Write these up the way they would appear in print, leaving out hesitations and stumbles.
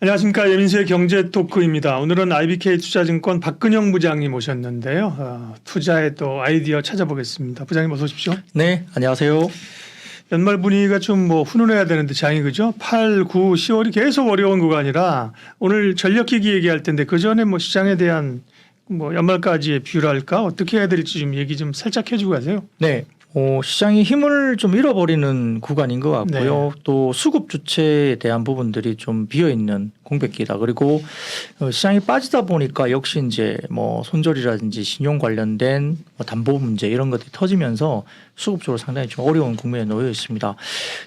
안녕하십니까. 예민수의 경제토크입니다. 오늘은 IBK 투자증권 박근영 부장님 오셨는데요. 투자의 또 아이디어 찾아보겠습니다. 부장님 어서 오십시오. 네, 안녕하세요. 연말 분위기가 좀 훈훈해야 되는데 장이 그죠? 8, 9, 10월이 계속 어려운 구간이라 오늘 전력기기 얘기할 텐데 그 전에 시장에 대한 연말까지의 뷰랄까 어떻게 해야 될지 좀 얘기 좀 살짝 해주고 가세요. 네. 시장이 힘을 좀 잃어버리는 구간인 것 같고요. 네. 또 수급 주체에 대한 부분들이 좀 비어 있는 공백기다. 그리고 시장이 빠지다 보니까 역시 이제 손절이라든지 신용 관련된 담보 문제 이런 것들이 터지면서 수급적으로 상당히 좀 어려운 국면에 놓여 있습니다.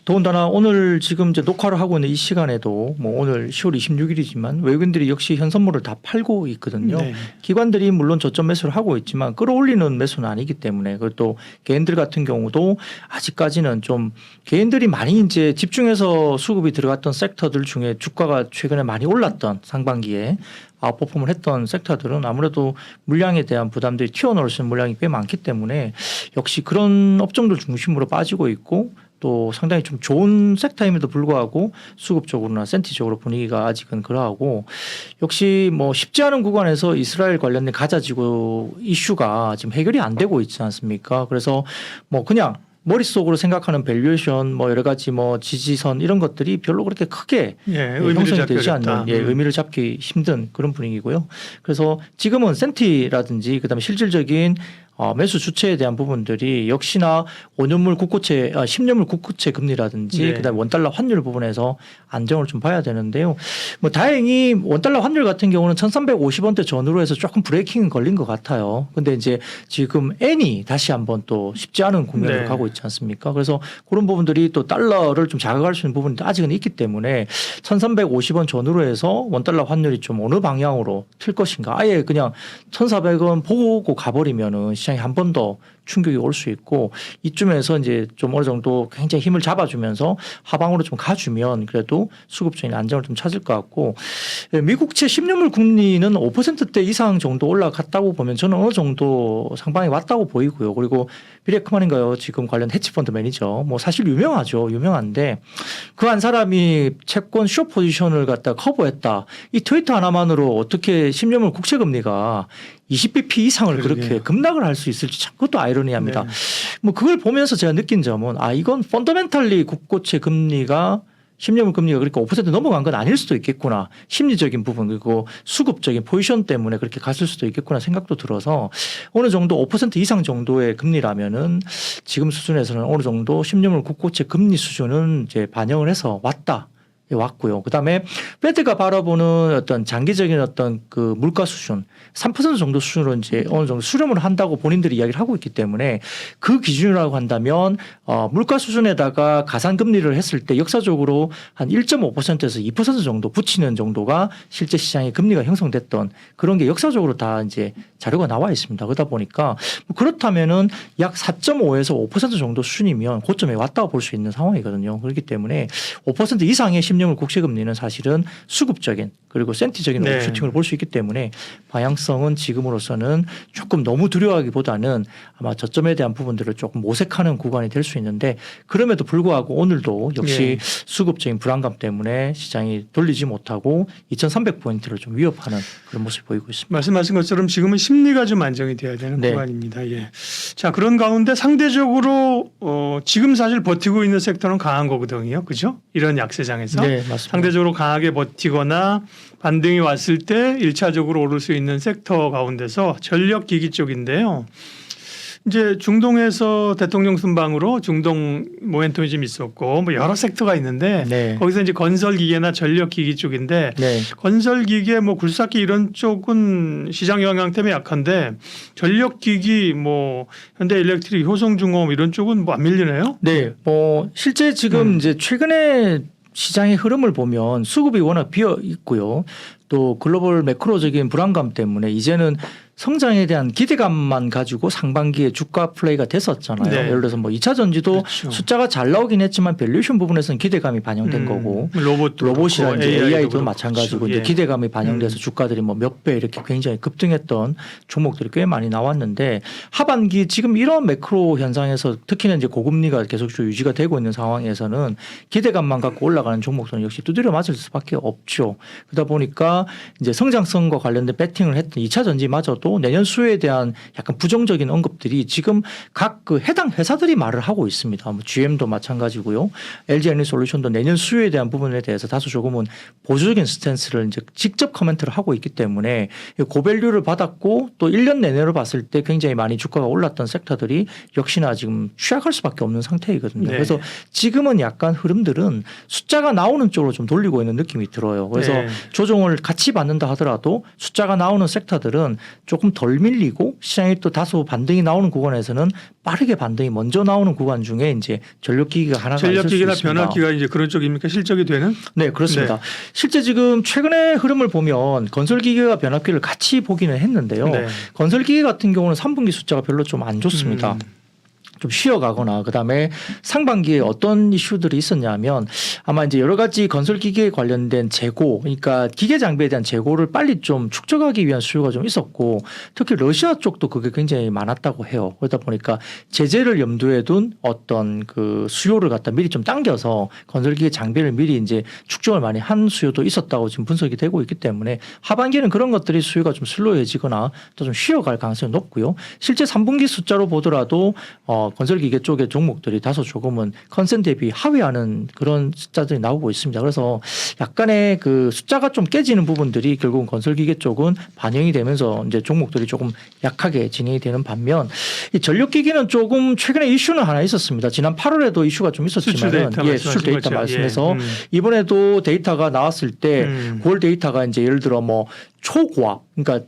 더군다나 오늘 지금 이제 녹화를 하고 있는 이 시간에도 오늘 10월 26일이지만 외국인들이 역시 현선물을 다 팔고 있거든요. 네. 기관들이 물론 저점 매수를 하고 있지만 끌어올리는 매수는 아니기 때문에 그리고 또 개인들 같은 경우도 아직까지는 좀 개인들이 많이 이제 집중해서 수급이 들어갔던 섹터들 중에 주가가 최근에 많이 올랐던 상반기에 아웃퍼폼을 했던 섹터들은 아무래도 물량에 대한 부담들이 튀어나올 수 있는 물량이 꽤 많기 때문에 역시 그런 업종들 중심으로 빠지고 있고 또 상당히 좀 좋은 섹터임에도 불구하고 수급적으로나 센티적으로 분위기가 아직은 그러하고 역시 쉽지 않은 구간에서 이스라엘 관련된 가자지구 이슈가 지금 해결이 안 되고 있지 않습니까? 그래서 그냥 머릿속으로 생각하는 밸류에이션 여러 가지 지지선 이런 것들이 별로 그렇게 크게 형성이 되지 않는 의미를 잡기 힘든 그런 분위기고요. 그래서 지금은 센티라든지 그다음에 실질적인 매수 주체에 대한 부분들이 역시나 5년물 국고채, 10년물 국고채 금리라든지 네. 그다음에 원달러 환율 부분에서 안정을 좀 봐야 되는데요. 다행히 원달러 환율 같은 경우는 1,350원대 전후로 해서 조금 브레이킹은 걸린 것 같아요. 근데 이제 지금 엔이 다시 한번 또 쉽지 않은 국면으로 네. 가고 있지 않습니까? 그래서 그런 부분들이 또 달러를 좀 자극할 수 있는 부분이 아직은 있기 때문에 1,350원 전후로 해서 원달러 환율이 좀 어느 방향으로 틀 것인가. 아예 그냥 1,400원 보고 가버리면은 시장이 한 번 더 충격이 올 수 있고 이쯤에서 이제 좀 어느 정도 굉장히 힘을 잡아주면서 하방으로 좀 가주면 그래도 수급적인 안정을 좀 찾을 것 같고 미국채 10년물 금리는 5%대 이상 정도 올라갔다고 보면 저는 어느 정도 상방에 왔다고 보이고요. 그리고 비레크만인가요? 지금 관련 헤지펀드 매니저 사실 유명하죠. 유명한데 그 한 사람이 채권 숏 포지션을 갖다 커버했다. 이 트위터 하나만으로 어떻게 10년물 국채 금리가 20bp 이상을 그렇게 급락을 할 수 있을지 참 그것도 아이러니합니다. 네. 그걸 보면서 제가 느낀 점은 이건 펀더멘탈리 국고채 금리가 10년물 금리가 그러니까 5% 넘어간 건 아닐 수도 있겠구나. 심리적인 부분 그리고 수급적인 포지션 때문에 그렇게 갔을 수도 있겠구나 생각도 들어서 어느 정도 5% 이상 정도의 금리라면은 지금 수준에서는 어느 정도 10년물 국고채 금리 수준은 이제 반영을 해서 왔고요. 그다음에 페드가 바라보는 어떤 장기적인 어떤 그 물가 수준 3% 정도 수준으로 이제 어느 정도 수렴을 한다고 본인들이 이야기를 하고 있기 때문에 그 기준이라고 한다면 물가 수준에다가 가산 금리를 했을 때 역사적으로 한 1.5%에서 2% 정도 붙이는 정도가 실제 시장의 금리가 형성됐던 그런 게 역사적으로 다 이제 자료가 나와 있습니다. 그러다 보니까 그렇다면은 약 4.5에서 5% 정도 수준이면 고점에 왔다고 볼 수 있는 상황이거든요. 그렇기 때문에 5% 이상의 10년물 국채 금리는 사실은 수급적인 그리고 센티적인 네. 옵슈팅을 볼 수 있기 때문에 방향성은 지금으로서는 조금 너무 두려워하기보다는 아마 저점에 대한 부분들을 조금 모색하는 구간이 될 수 있는데 그럼에도 불구하고 오늘도 역시 수급적인 불안감 때문에 시장이 돌리지 못하고 2,300포인트를 좀 위협하는 그런 모습을 보이고 있습니다. 말씀하신 것처럼 지금은 심리가 좀 안정이 돼야 되는 구간입니다. 예. 자, 그런 가운데 상대적으로 지금 사실 버티고 있는 섹터는 강한 거거든요. 그죠? 이런 약세장에서. 네, 맞습니다. 상대적으로 강하게 버티거나 반등이 왔을 때 1차적으로 오를 수 있는 섹터 가운데서 전력기기 쪽인데요. 이제 중동에서 대통령 순방으로 중동 모멘텀이 좀 있었고 여러 섹터가 있는데 네. 거기서 이제 건설기계나 전력기기 쪽인데 네. 건설기계 굴삭기 이런 쪽은 시장 영향 때문에 약한데 전력기기 현대일렉트릭, 효성중공업 이런 쪽은 안 밀리네요. 네. 실제 지금 이제 최근에 시장의 흐름을 보면 수급이 워낙 비어 있고요. 또 글로벌 매크로적인 불안감 때문에 이제는 성장에 대한 기대감만 가지고 상반기에 주가 플레이가 됐었잖아요. 네. 예를 들어서 뭐 2차 전지도 그렇죠. 숫자가 잘 나오긴 했지만 밸류에이션 부분에서는 기대감이 반영된 거고 로봇이랑 이제 AI도 마찬가지고 이제 기대감이 반영돼서 주가들이 뭐 몇 배 이렇게 굉장히 급등했던 종목들이 꽤 많이 나왔는데 하반기 지금 이런 매크로 현상에서 특히나 이제 고금리가 계속 유지가 되고 있는 상황에서는 기대감만 갖고 올라가는 종목들은 역시 두드려 맞을 수밖에 없죠. 그러다 보니까 이제 성장성과 관련된 배팅을 했던 2차 전지마저도 내년 수요에 대한 약간 부정적인 언급들이 지금 각 그 해당 회사들이 말을 하고 있습니다. 뭐 GM도 마찬가지고요. LG에너지솔루션도 내년 수요에 대한 부분에 대해서 다소 조금은 보수적인 스탠스를 이제 직접 코멘트를 하고 있기 때문에 고밸류를 받았고 또 1년 내내로 봤을 때 굉장히 많이 주가가 올랐던 섹터들이 역시나 지금 취약할 수밖에 없는 상태이거든요. 네. 그래서 지금은 약간 흐름들은 숫자가 나오는 쪽으로 좀 돌리고 있는 느낌이 들어요. 그래서 네. 조정을 같이 받는다 하더라도 숫자가 나오는 섹터들은 조금 덜 밀리고 시장이 또 다소 반등이 나오는 구간에서는 빠르게 반등이 먼저 나오는 구간 중에 이제 전력기기가 하나가 있을 수 전력기기나 있습니다. 변압기가 이제 그런 쪽입니까? 실적이 되는? 네, 그렇습니다. 네. 실제 지금 최근의 흐름을 보면 건설기계와 변압기를 같이 보기는 했는데요. 네. 건설기계 같은 경우는 3분기 숫자가 별로 좀 안 좋습니다. 좀 쉬어가거나 그다음에 상반기에 어떤 이슈들이 있었냐면 아마 이제 여러 가지 건설 기계에 관련된 재고 그러니까 기계 장비에 대한 재고를 빨리 좀 축적하기 위한 수요가 좀 있었고 특히 러시아 쪽도 그게 굉장히 많았다고 해요. 그러다 보니까 제재를 염두에 둔 어떤 그 수요를 갖다 미리 좀 당겨서 건설 기계 장비를 미리 이제 축적을 많이 한 수요도 있었다고 지금 분석이 되고 있기 때문에 하반기에는 그런 것들이 수요가 좀 슬로해지거나 또 좀 쉬어갈 가능성이 높고요. 실제 3분기 숫자로 보더라도 건설기계 쪽의 종목들이 다소 조금은 컨센 대비 하회하는 그런 숫자들이 나오고 있습니다. 그래서 약간의 그 숫자가 좀 깨지는 부분들이 결국은 건설기계 쪽은 반영이 되면서 이제 종목들이 조금 약하게 진행이 되는 반면 이 전력기기는 조금 최근에 이슈는 하나 있었습니다. 지난 8월에도 이슈가 좀 있었지만 수출 데이터 말씀해서 이번에도 데이터가 나왔을 때 9월 데이터가 이제 예를 들어 뭐 초고압 그러니까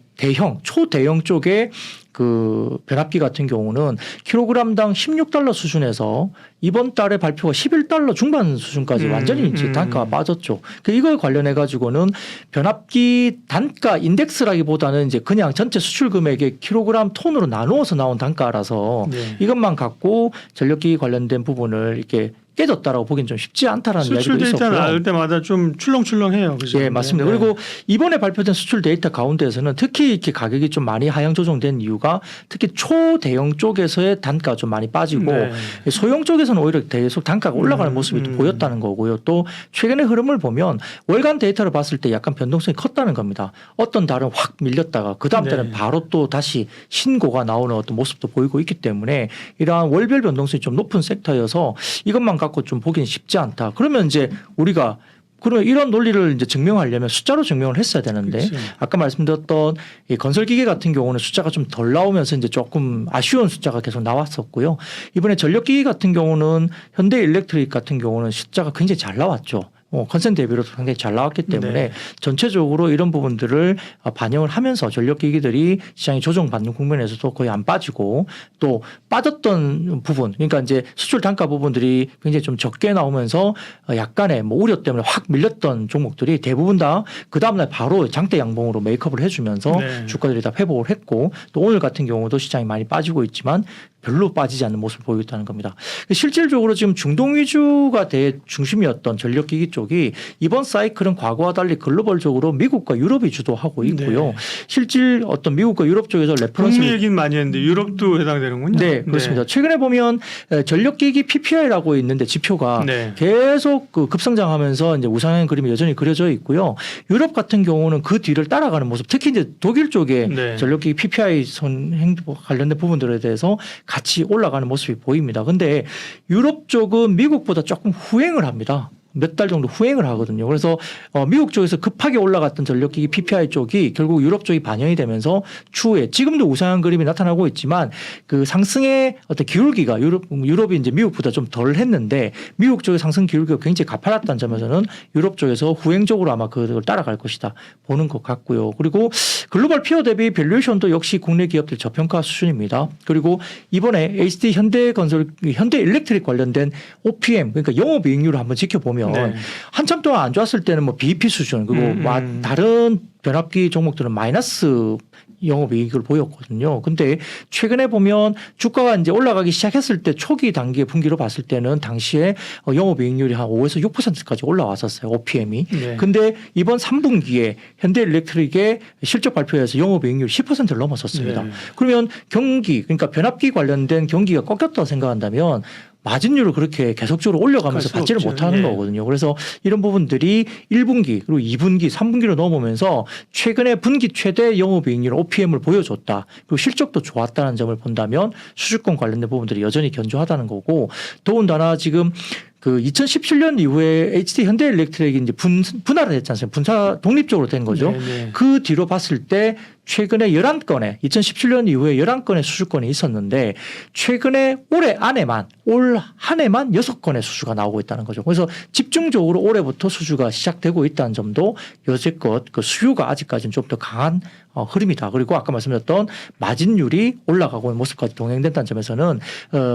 초대형 쪽에 그 변압기 같은 경우는 킬로그램당 16달러 수준에서 이번 달에 발표가 11달러 중반 수준까지 완전히 이제 단가가 빠졌죠. 이걸 관련해 가지고는 변압기 단가 인덱스라기보다는 이제 그냥 전체 수출 금액의 킬로그램 톤으로 나누어서 나온 단가라서 네. 이것만 갖고 전력기기 관련된 부분을 이렇게 깨졌다라고 보기는 좀 쉽지 않다라는 이야기도 수출 데이터 있었고요. 나올 때마다 좀 출렁출렁해요. 그죠? 네, 맞습니다. 네. 그리고 이번에 발표된 수출 데이터 가운데에서는 특히 이렇게 가격이 좀 많이 하향 조정된 이유가 특히 초대형 쪽에서의 단가가 좀 많이 빠지고 네. 소형 쪽에서는 오히려 계속 단가가 올라가는 모습이 또 보였다는 거고요. 또 최근의 흐름을 보면 월간 데이터를 봤을 때 약간 변동성이 컸다는 겁니다. 어떤 달은 확 밀렸다가 그 다음 달은 네. 바로 또 다시 신고가 나오는 어떤 모습도 보이고 있기 때문에 이러한 월별 변동성이 좀 높은 섹터여서 이것만 갖고 좀 보기는 쉽지 않다. 그러면 이제 우리가 그러면 이런 논리를 이제 증명하려면 숫자로 증명을 했어야 되는데 그치. 아까 말씀드렸던 이 건설기계 같은 경우는 숫자가 좀 덜 나오면서 이제 조금 아쉬운 숫자가 계속 나왔었고요. 이번에 전력기계 같은 경우는 현대일렉트릭 같은 경우는 숫자가 굉장히 잘 나왔죠. 컨센 대비로 상당히 잘 나왔기 때문에 네. 전체적으로 이런 부분들을 반영을 하면서 전력기기들이 시장이 조정받는 국면에서도 거의 안 빠지고 또 빠졌던 부분 그러니까 이제 수출 단가 부분들이 굉장히 좀 적게 나오면서 약간의 뭐 우려 때문에 확 밀렸던 종목들이 대부분 다 그 다음날 바로 장대 양봉으로 메이크업을 해주면서 네. 주가들이 다 회복을 했고 또 오늘 같은 경우도 시장이 많이 빠지고 있지만 별로 빠지지 않는 모습을 보이고 있다는 겁니다. 실질적으로 지금 중동 위주가 대중심이었던 전력기기 쪽이 이번 사이클은 과거와 달리 글로벌적으로 미국과 유럽이 주도하고 있고요. 네. 실질 어떤 미국과 유럽 쪽에서 레퍼런스 북미 얘기는 많이 했는데 유럽도 해당되는군요. 네, 그렇습니다. 최근에 보면 전력기기 PPI라고 있는데 지표가 네. 계속 그 급성장하면서 이제 우상향 그림이 여전히 그려져 있고요. 유럽 같은 경우는 그 뒤를 따라가는 모습, 특히 이제 독일 쪽에 네. 전력기기 PPI 선행 관련된 부분들에 대해서 같이 올라가는 모습이 보입니다. 근데 유럽 쪽은 미국보다 조금 후행을 합니다. 몇 달 정도 후행을 하거든요. 그래서 미국 쪽에서 급하게 올라갔던 전력기기 PPI 쪽이 결국 유럽 쪽이 반영이 되면서 추후에 지금도 우상향 그림이 나타나고 있지만 그 상승의 어떤 기울기가 유럽이 이제 미국보다 좀 덜 했는데 미국 쪽의 상승 기울기가 굉장히 가파랐다는 점에서는 유럽 쪽에서 후행적으로 아마 그걸 따라갈 것이다 보는 것 같고요. 그리고 글로벌 피어 대비 밸류에이션도 역시 국내 기업들 저평가 수준입니다. 그리고 이번에 HD 현대일렉트릭 관련된 OPM 그러니까 영업이익률을 한번 지켜보면 보면 네. 한참 동안 안 좋았을 때는 뭐 BEP 수준 그리고 다른 변압기 종목들은 마이너스 영업이익을 보였거든요. 근데 최근에 보면 주가가 이제 올라가기 시작했을 때 초기 단기의 분기로 봤을 때는 당시에 영업이익률이 한 5에서 6%까지 올라왔었어요. OPM이. 네. 근데 이번 3분기에 현대일렉트릭의 실적 발표에서 영업이익률이 10%를 넘어섰습니다. 네. 그러면 경기 그러니까 변압기 관련된 경기가 꺾였다고 생각한다면 마진율을 그렇게 계속적으로 올려가면서 그럴 수 받지를 없죠. 못하는 예. 거거든요. 그래서 이런 부분들이 1분기 그리고 2분기, 3분기로 넘어오면서 최근에 분기 최대 영업이익률 OPM을 보여줬다. 그리고 실적도 좋았다는 점을 본다면 수주권 관련된 부분들이 여전히 견조하다는 거고 더군다나 지금 그 2017년 이후에 HD 현대일렉트릭이 이제 분할을 했지 않습니까? 분사 독립적으로 된 거죠. 네, 네. 그 뒤로 봤을 때 최근에 11건의 2017년 이후에 11건의 수주권이 있었는데 최근에 올해 안에만 올 한 해만 6건의 수주가 나오고 있다는 거죠. 그래서 집중적으로 올해부터 수주가 시작되고 있다는 점도 여지껏 그 수요가 아직까지는 좀 더 강한 흐름이다. 그리고 아까 말씀드렸던 마진율이 올라가고 있는 모습까지 동행된다는 점에서는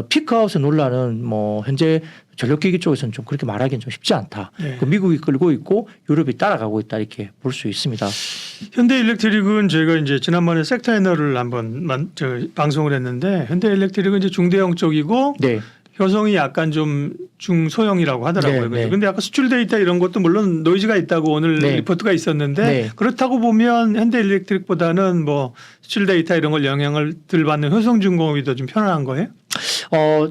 피크아웃의 논란은 뭐 현재 전력기기 쪽에서는 좀 그렇게 말하기는 좀 쉽지 않다. 네. 그 미국이 끌고 있고 유럽이 따라가고 있다 이렇게 볼 수 있습니다. 현대일렉트릭은 저희가 이제 지난번에 섹터 애널을 한번 방송을 했는데 현대일렉트릭은 이제 중대형 쪽이고 네. 효성이 약간 좀 중소형이라고 하더라고요. 네, 네. 근데 아까 수출 데이터 이런 것도 물론 노이즈가 있다고 오늘 네. 리포트가 있었는데 네. 그렇다고 보면 현대일렉트릭보다는 뭐 수출 데이터 이런 걸 영향을 덜 받는 효성중공업이 더 좀 편안한 거예요?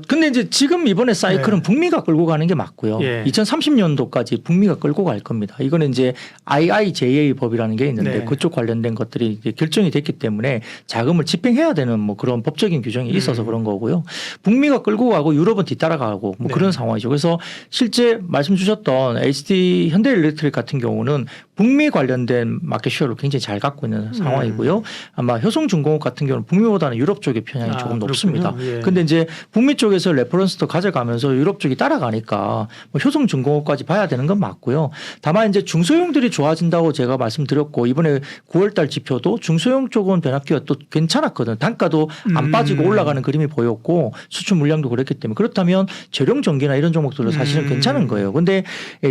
근데 이제 지금 이번에 사이클은 네. 북미가 끌고 가는 게 맞고요. 예. 2030년도까지 북미가 끌고 갈 겁니다. 이거는 이제 IIJA 법이라는 게 있는데 네. 그쪽 관련된 것들이 이제 결정이 됐기 때문에 자금을 집행해야 되는 뭐 그런 법적인 규정이 있어서 그런 거고요. 북미가 끌고 가고 유럽은 뒤따라가고 뭐 네. 그런 상황이죠. 그래서 실제 말씀 주셨던 HD 현대일렉트릭 같은 경우는 북미 관련된 마켓쉐어를 굉장히 잘 갖고 있는 상황이고요. 아마 효성중공업 같은 경우는 북미보다는 유럽 쪽의 편향이 조금 그렇군요. 높습니다. 예. 근데 이제 북미 쪽에서 레퍼런스도 가져가면서 유럽 쪽이 따라가니까 뭐 효성중공업까지 봐야 되는 건 맞고요. 다만 이제 중소형들이 좋아진다고 제가 말씀드렸고 이번에 9월달 지표도 중소형 쪽은 변압기가 또 괜찮았거든요. 단가도 안 빠지고 올라가는 그림이 보였고 수출 물량도 그랬기 때문에 그렇다면 재룡전기나 이런 종목들은 사실은 괜찮은 거예요. 근데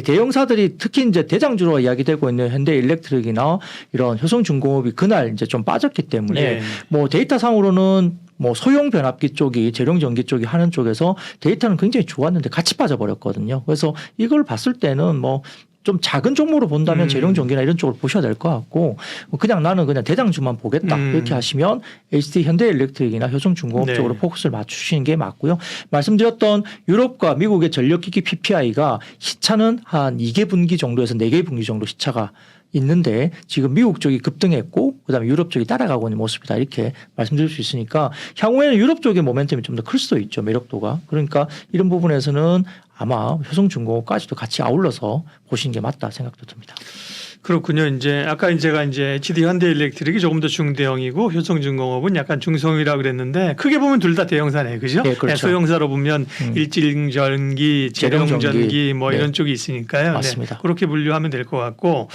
대형사들이 특히 이제 대장주로 이야기되고 있는 현대일렉트릭이나 이런 효성중공업이 그날 이제 좀 빠졌기 때문에 예. 뭐 데이터상으로는 뭐 소형 변압기 쪽이 재룡전기 쪽이 하는 쪽에서 데이터는 굉장히 좋았는데 같이 빠져버렸거든요. 그래서 이걸 봤을 때는 뭐 좀 작은 종목으로 본다면 재룡전기나 이런 쪽을 보셔야 될 것 같고 그냥 나는 그냥 대장주만 보겠다 이렇게 하시면 HD 현대일렉트릭이나 효성중공업 네. 쪽으로 포커스를 맞추시는 게 맞고요. 말씀드렸던 유럽과 미국의 전력기기 PPI가 시차는 한 2개 분기 정도에서 4개 분기 정도 시차가 있는데 지금 미국 쪽이 급등했고 그다음에 유럽 쪽이 따라가고 있는 모습이다 이렇게 말씀드릴 수 있으니까 향후에는 유럽 쪽의 모멘텀이 좀 더 클 수도 있죠. 매력도가. 그러니까 이런 부분에서는 아마 효성중공업까지도 같이 아울러서 보시는 게 맞다 생각도 듭니다. 그렇군요. 이제 아까 제가 이제 HD 현대일렉트릭이 조금 더 중대형이고 효성중공업은 약간 중소형이라고 그랬는데 크게 보면 둘 다 대형사네, 그죠? 네, 그렇죠. 소형사로 보면 일질전기, 재룡전기 뭐 네. 이런 쪽이 있으니까요. 맞습니다. 네, 그렇게 분류하면 될 것 같고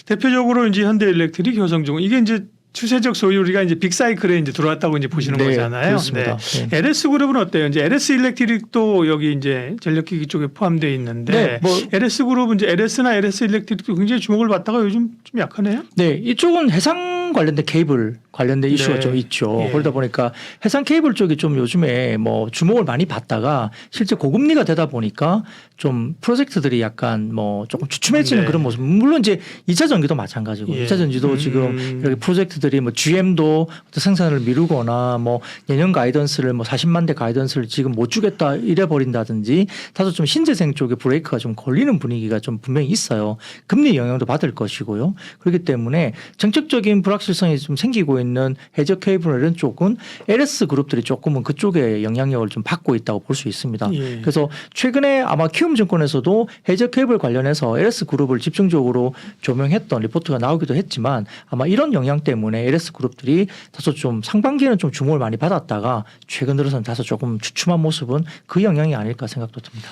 대표적으로 이제 현대일렉트릭, 효성중공업 이게 이제 추세적 소유리가 이제 빅사이클에 이제 들어왔다고 이제 보시는 네, 거잖아요. 그렇습니다. 네. LS 그룹은 어때요? 이제 LS 일렉트릭도 여기 이제 전력기기 쪽에 포함되어 있는데 네, 뭐 LS 그룹은 이제 LS나 LS 일렉트릭도 굉장히 주목을 받다가 요즘 좀 약하네요. 네, 이쪽은 해상 관련된 케이블 관련된 이슈가 네. 좀 있죠. 예. 그러다 보니까 해상 케이블 쪽이 좀 요즘에 뭐 주목을 많이 받다가 실제 고금리가 되다 보니까 좀 프로젝트들이 약간 뭐 조금 주춤해지는 네. 그런 모습. 물론 이제 2차 전기도 마찬가지고 예. 2차 전지도 지금 이렇게 프로젝트들이 뭐 GM도 생산을 미루거나 뭐 내년 가이던스를 뭐 40만 대 가이던스를 지금 못 주겠다 이래 버린다든지 다소 좀 신재생 쪽에 브레이크가 좀 걸리는 분위기가 좀 분명히 있어요. 금리 영향도 받을 것이고요. 그렇기 때문에 정책적인 불확실성이 좀 생기고 있는 해저 케이블 이런 쪽은 LS 그룹들이 조금은 그쪽에 영향력을 좀 받고 있다고 볼 수 있습니다. 예. 그래서 최근에 아마 키움증권에서도 해저 케이블 관련해서 LS 그룹을 집중적으로 조명했던 리포트가 나오기도 했지만 아마 이런 영향 때문에 LS 그룹들이 다소 좀 상반기에는 좀 주목을 많이 받았다가 최근 들어서는 다소 조금 주춤한 모습은 그 영향이 아닐까 생각도 듭니다.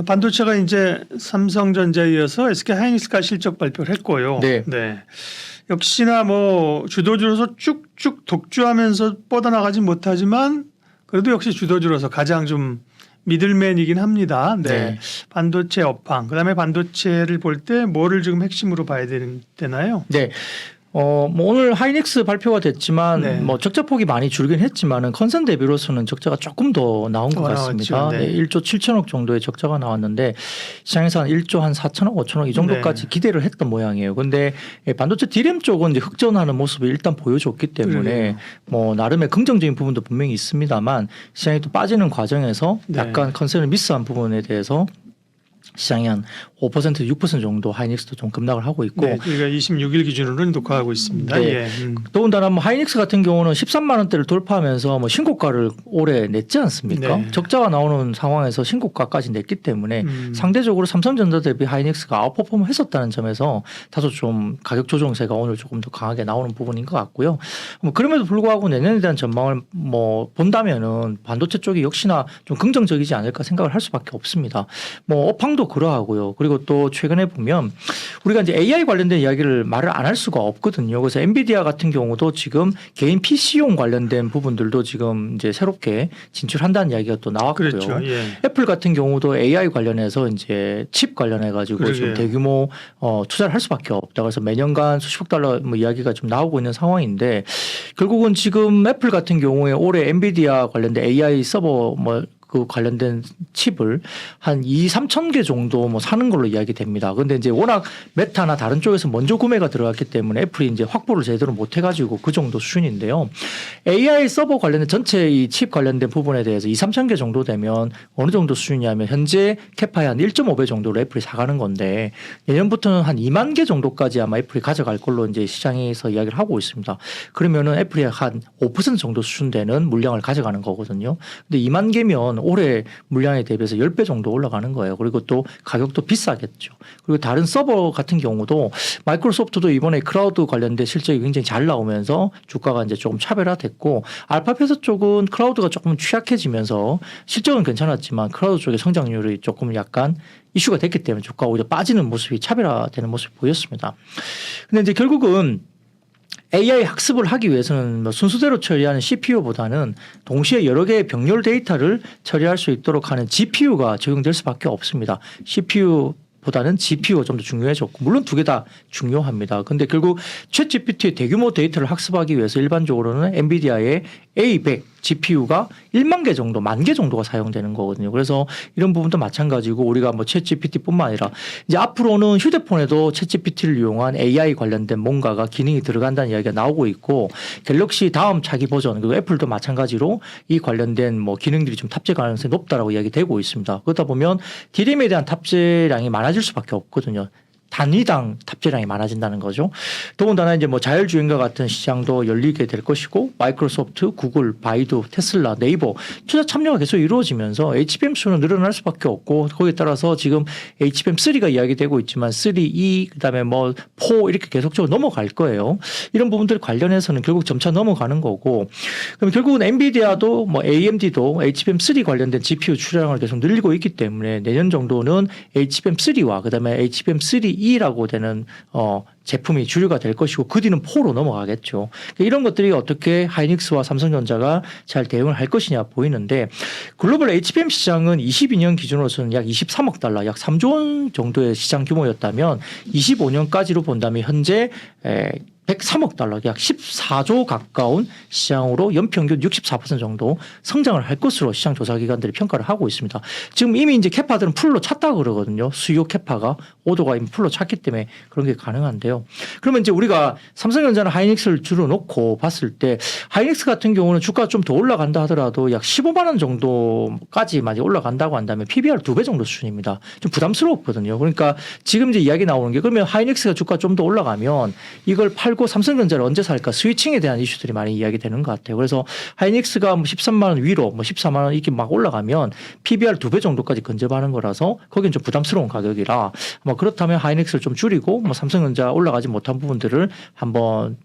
반도체가 이제 삼성전자에 이어서 SK하이닉스가 실적 발표를 했고요. 네. 역시나 뭐 주도주로서 쭉쭉 독주하면서 뻗어나가진 못하지만 그래도 역시 주도주로서 가장 좀 미들맨이긴 합니다. 네. 네. 반도체 업황, 그다음에 반도체를 볼 때 뭐를 지금 핵심으로 봐야 되나요? 네. 뭐 오늘 하이닉스 발표가 됐지만 네. 뭐 적자폭이 많이 줄긴 했지만은 컨센 대비로서는 적자가 조금 더 나온 것 같습니다. 나왔죠. 네. 네. 1조 7천억 정도의 적자가 나왔는데 시장에서 한 1조 한 4천억, 5천억 이 정도까지 네. 기대를 했던 모양이에요. 근데 반도체 D램 쪽은 이제 흑전하는 모습을 일단 보여줬기 때문에 그러게요. 뭐 나름의 긍정적인 부분도 분명히 있습니다만 시장이 또 빠지는 과정에서 네. 약간 컨센을 미스한 부분에 대해서 시장이 한 5% 6% 정도 하이닉스도 좀 급락을 하고 있고 네, 저희가 26일 기준으로는 녹화하고 있습니다. 네. 예. 더군다나 뭐 하이닉스 같은 경우는 13만 원대를 돌파하면서 뭐 신고가를 올해 냈지 않습니까? 네. 적자가 나오는 상황에서 신고가까지 냈기 때문에 상대적으로 삼성전자 대비 하이닉스가 아웃퍼폼을 했었다는 점에서 다소 좀 가격 조정세가 오늘 조금 더 강하게 나오는 부분인 것 같고요. 뭐 그럼에도 불구하고 내년에 대한 전망을 뭐 본다면은 반도체 쪽이 역시나 좀 긍정적이지 않을까 생각을 할 수밖에 없습니다. 뭐 업황도 그러하고요. 그리고 또 최근에 보면 우리가 이제 AI 관련된 이야기를 말을 안 할 수가 없거든요. 그래서 엔비디아 같은 경우도 지금 개인 PC용 관련된 부분들도 지금 이제 새롭게 진출한다는 이야기가 또 나왔고요. 그렇죠. 예. 애플 같은 경우도 AI 관련해서 이제 칩 관련해 가지고 지금 그러게요. 대규모 투자를 할 수밖에 없다. 그래서 매년간 수십억 달러 뭐 이야기가 좀 나오고 있는 상황인데 결국은 지금 애플 같은 경우에 올해 엔비디아 관련된 AI 서버 뭐 그 관련된 칩을 한 2-3천 개 정도 뭐 사는 걸로 이야기됩니다. 그런데 이제 워낙 메타나 다른 쪽에서 먼저 구매가 들어갔기 때문에 애플이 이제 확보를 제대로 못 해가지고 그 정도 수준인데요. AI 서버 관련된 전체 이 칩 관련된 부분에 대해서 2-3천 개 정도 되면 어느 정도 수준이냐면 현재 캐파의 한 1.5배 정도로 애플이 사가는 건데 내년부터는 한 2만 개 정도까지 아마 애플이 가져갈 걸로 이제 시장에서 이야기를 하고 있습니다. 그러면은 애플이 한 5% 정도 수준 되는 물량을 가져가는 거거든요. 근데 2만 개면 올해 물량에 대비해서 10배 정도 올라가는 거예요. 그리고 또 가격도 비싸겠죠. 그리고 다른 서버 같은 경우도 마이크로소프트도 이번에 클라우드 관련된 실적이 굉장히 잘 나오면서 주가가 이제 조금 차별화됐고 알파벳 쪽은 클라우드가 조금 취약해지면서 실적은 괜찮았지만 클라우드 쪽의 성장률이 조금 약간 이슈가 됐기 때문에 주가가 오히려 빠지는 모습이 차별화되는 모습이 보였습니다. 근데 이제 결국은 AI 학습을 하기 위해서는 뭐 순수대로 처리하는 CPU보다는 동시에 여러 개의 병렬 데이터를 처리할 수 있도록 하는 GPU가 적용될 수밖에 없습니다. CPU보다는 GPU가 좀 더 중요해졌고 물론 두 개 다 중요합니다. 그런데 결국 챗GPT의 대규모 데이터를 학습하기 위해서 일반적으로는 엔비디아의 A100 GPU가 1만 개 정도, 1만 개 정도가 사용되는 거거든요. 그래서 이런 부분도 마찬가지고 우리가 뭐 챗GPT뿐만 아니라 이제 앞으로는 휴대폰에도 챗GPT를 이용한 AI 관련된 뭔가가 기능이 들어간다는 이야기가 나오고 있고 갤럭시 다음 차기 버전 그리고 애플도 마찬가지로 이 관련된 뭐 기능들이 좀 탑재 가능성이 높다라고 이야기되고 있습니다. 그러다 보면 D램에 대한 탑재량이 많아질 수밖에 없거든요. 단위당 탑재량이 많아진다는 거죠. 더군다나 이제 뭐 자율주행과 같은 시장도 열리게 될 것이고 마이크로소프트, 구글, 바이두, 테슬라, 네이버 투자 참여가 계속 이루어지면서 HBM 수는 늘어날 수밖에 없고 거기에 따라서 지금 HBM3가 이야기되고 있지만 3, 2 그다음에 뭐 4 이렇게 계속적으로 넘어갈 거예요. 이런 부분들 관련해서는 결국 점차 넘어가는 거고 그럼 결국은 엔비디아도 뭐 AMD도 HBM3 관련된 GPU 출하량을 계속 늘리고 있기 때문에 내년 정도는 HBM3와 그다음에 HBM3E라고 되는 제품이 주류가 될 것이고 그 뒤는 4로 넘어가겠죠. 이런 것들이 어떻게 하이닉스와 삼성전자가 잘 대응을 할 것이냐 보이는데 글로벌 HBM 시장은 22년 기준으로서는 약 23억 달러, 약 3조 원 정도의 시장 규모였다면 25년까지로 본다면 현재 103억 달러, 약 14조 가까운 시장으로 연평균 64% 정도 성장을 할 것으로 시장 조사 기관들이 평가를 하고 있습니다. 지금 이미 이제 캐파들은 풀로 찼다고 그러거든요. 수요 캐파가 오도가 이미 풀로 찼기 때문에 그런 게 가능한데요. 그러면 이제 우리가 삼성전자나 하이닉스를 주로 놓고 봤을 때 하이닉스 같은 경우는 주가가 좀 더 올라간다 하더라도 약 15만 원 정도까지 많이 올라간다고 한다면 PBR 2배 정도 수준입니다. 좀 부담스럽거든요. 그러니까 지금 이제 이야기 나오는 게 그러면 하이닉스가 주가 좀 더 올라가면 이걸 팔고 삼성전자를 언제 살까 스위칭에 대한 이슈들이 많이 이야기되는 것 같아요. 그래서 하이닉스가 뭐 13만 원 위로 뭐 14만 원 이렇게 막 올라가면 PBR 2배 정도까지 근접하는 거라서 거긴 좀 부담스러운 가격이라 뭐 그렇다면 하이닉스를 좀 줄이고 뭐 삼성전자 올라가지 못한 부분들을 한번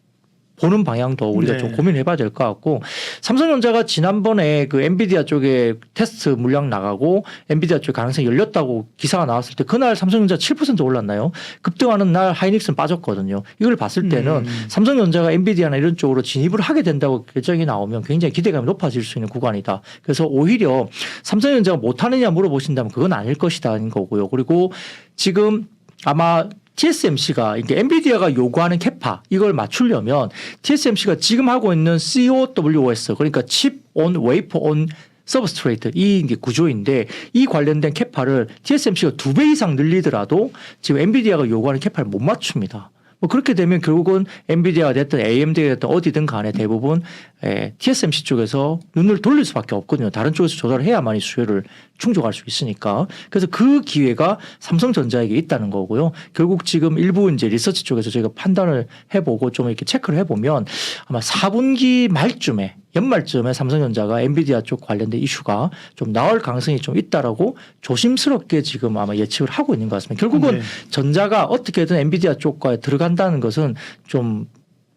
보는 방향도 우리가 네. 좀 고민해봐야 될 것 같고 삼성전자가 지난번에 그 엔비디아 쪽에 테스트 물량 나가고 엔비디아 쪽 가능성이 열렸다고 기사가 나왔을 때 그날 삼성전자 7% 올랐나요? 급등하는 날 하이닉스는 빠졌거든요. 이걸 봤을 때는 삼성전자가 엔비디아나 이런 쪽으로 진입을 하게 된다고 결정이 나오면 굉장히 기대감이 높아질 수 있는 구간이다. 그래서 오히려 삼성전자가 못하느냐 물어보신다면 그건 아닐 것이다는 거고요. 그리고 지금 아마 TSMC가 이게 엔비디아가 요구하는 캐파 이걸 맞추려면 TSMC가 지금 하고 있는 COWOS 그러니까 칩 온 웨이퍼 온 서브스트레이트 이 이제 구조인데 이 관련된 캐파를 TSMC가 2배 이상 늘리더라도 지금 엔비디아가 요구하는 캐파를 못 맞춥니다. 뭐 그렇게 되면 결국은 엔비디아가 됐든 AMD가 됐든 어디든 간에 대부분 TSMC 쪽에서 눈을 돌릴 수밖에 없거든요. 다른 쪽에서 조달을 해야만이 수요를 충족할 수 있으니까. 그래서 그 기회가 삼성전자에게 있다는 거고요. 결국 지금 일부 이제 리서치 쪽에서 저희가 판단을 해보고 좀 이렇게 체크를 해보면 아마 4분기 말쯤에 연말쯤에 삼성전자가 엔비디아 쪽 관련된 이슈가 좀 나올 가능성이 좀 있다라고 조심스럽게 지금 아마 예측을 하고 있는 것 같습니다. 결국은 네. 전자가 어떻게든 엔비디아 쪽과 들어간다는 것은 좀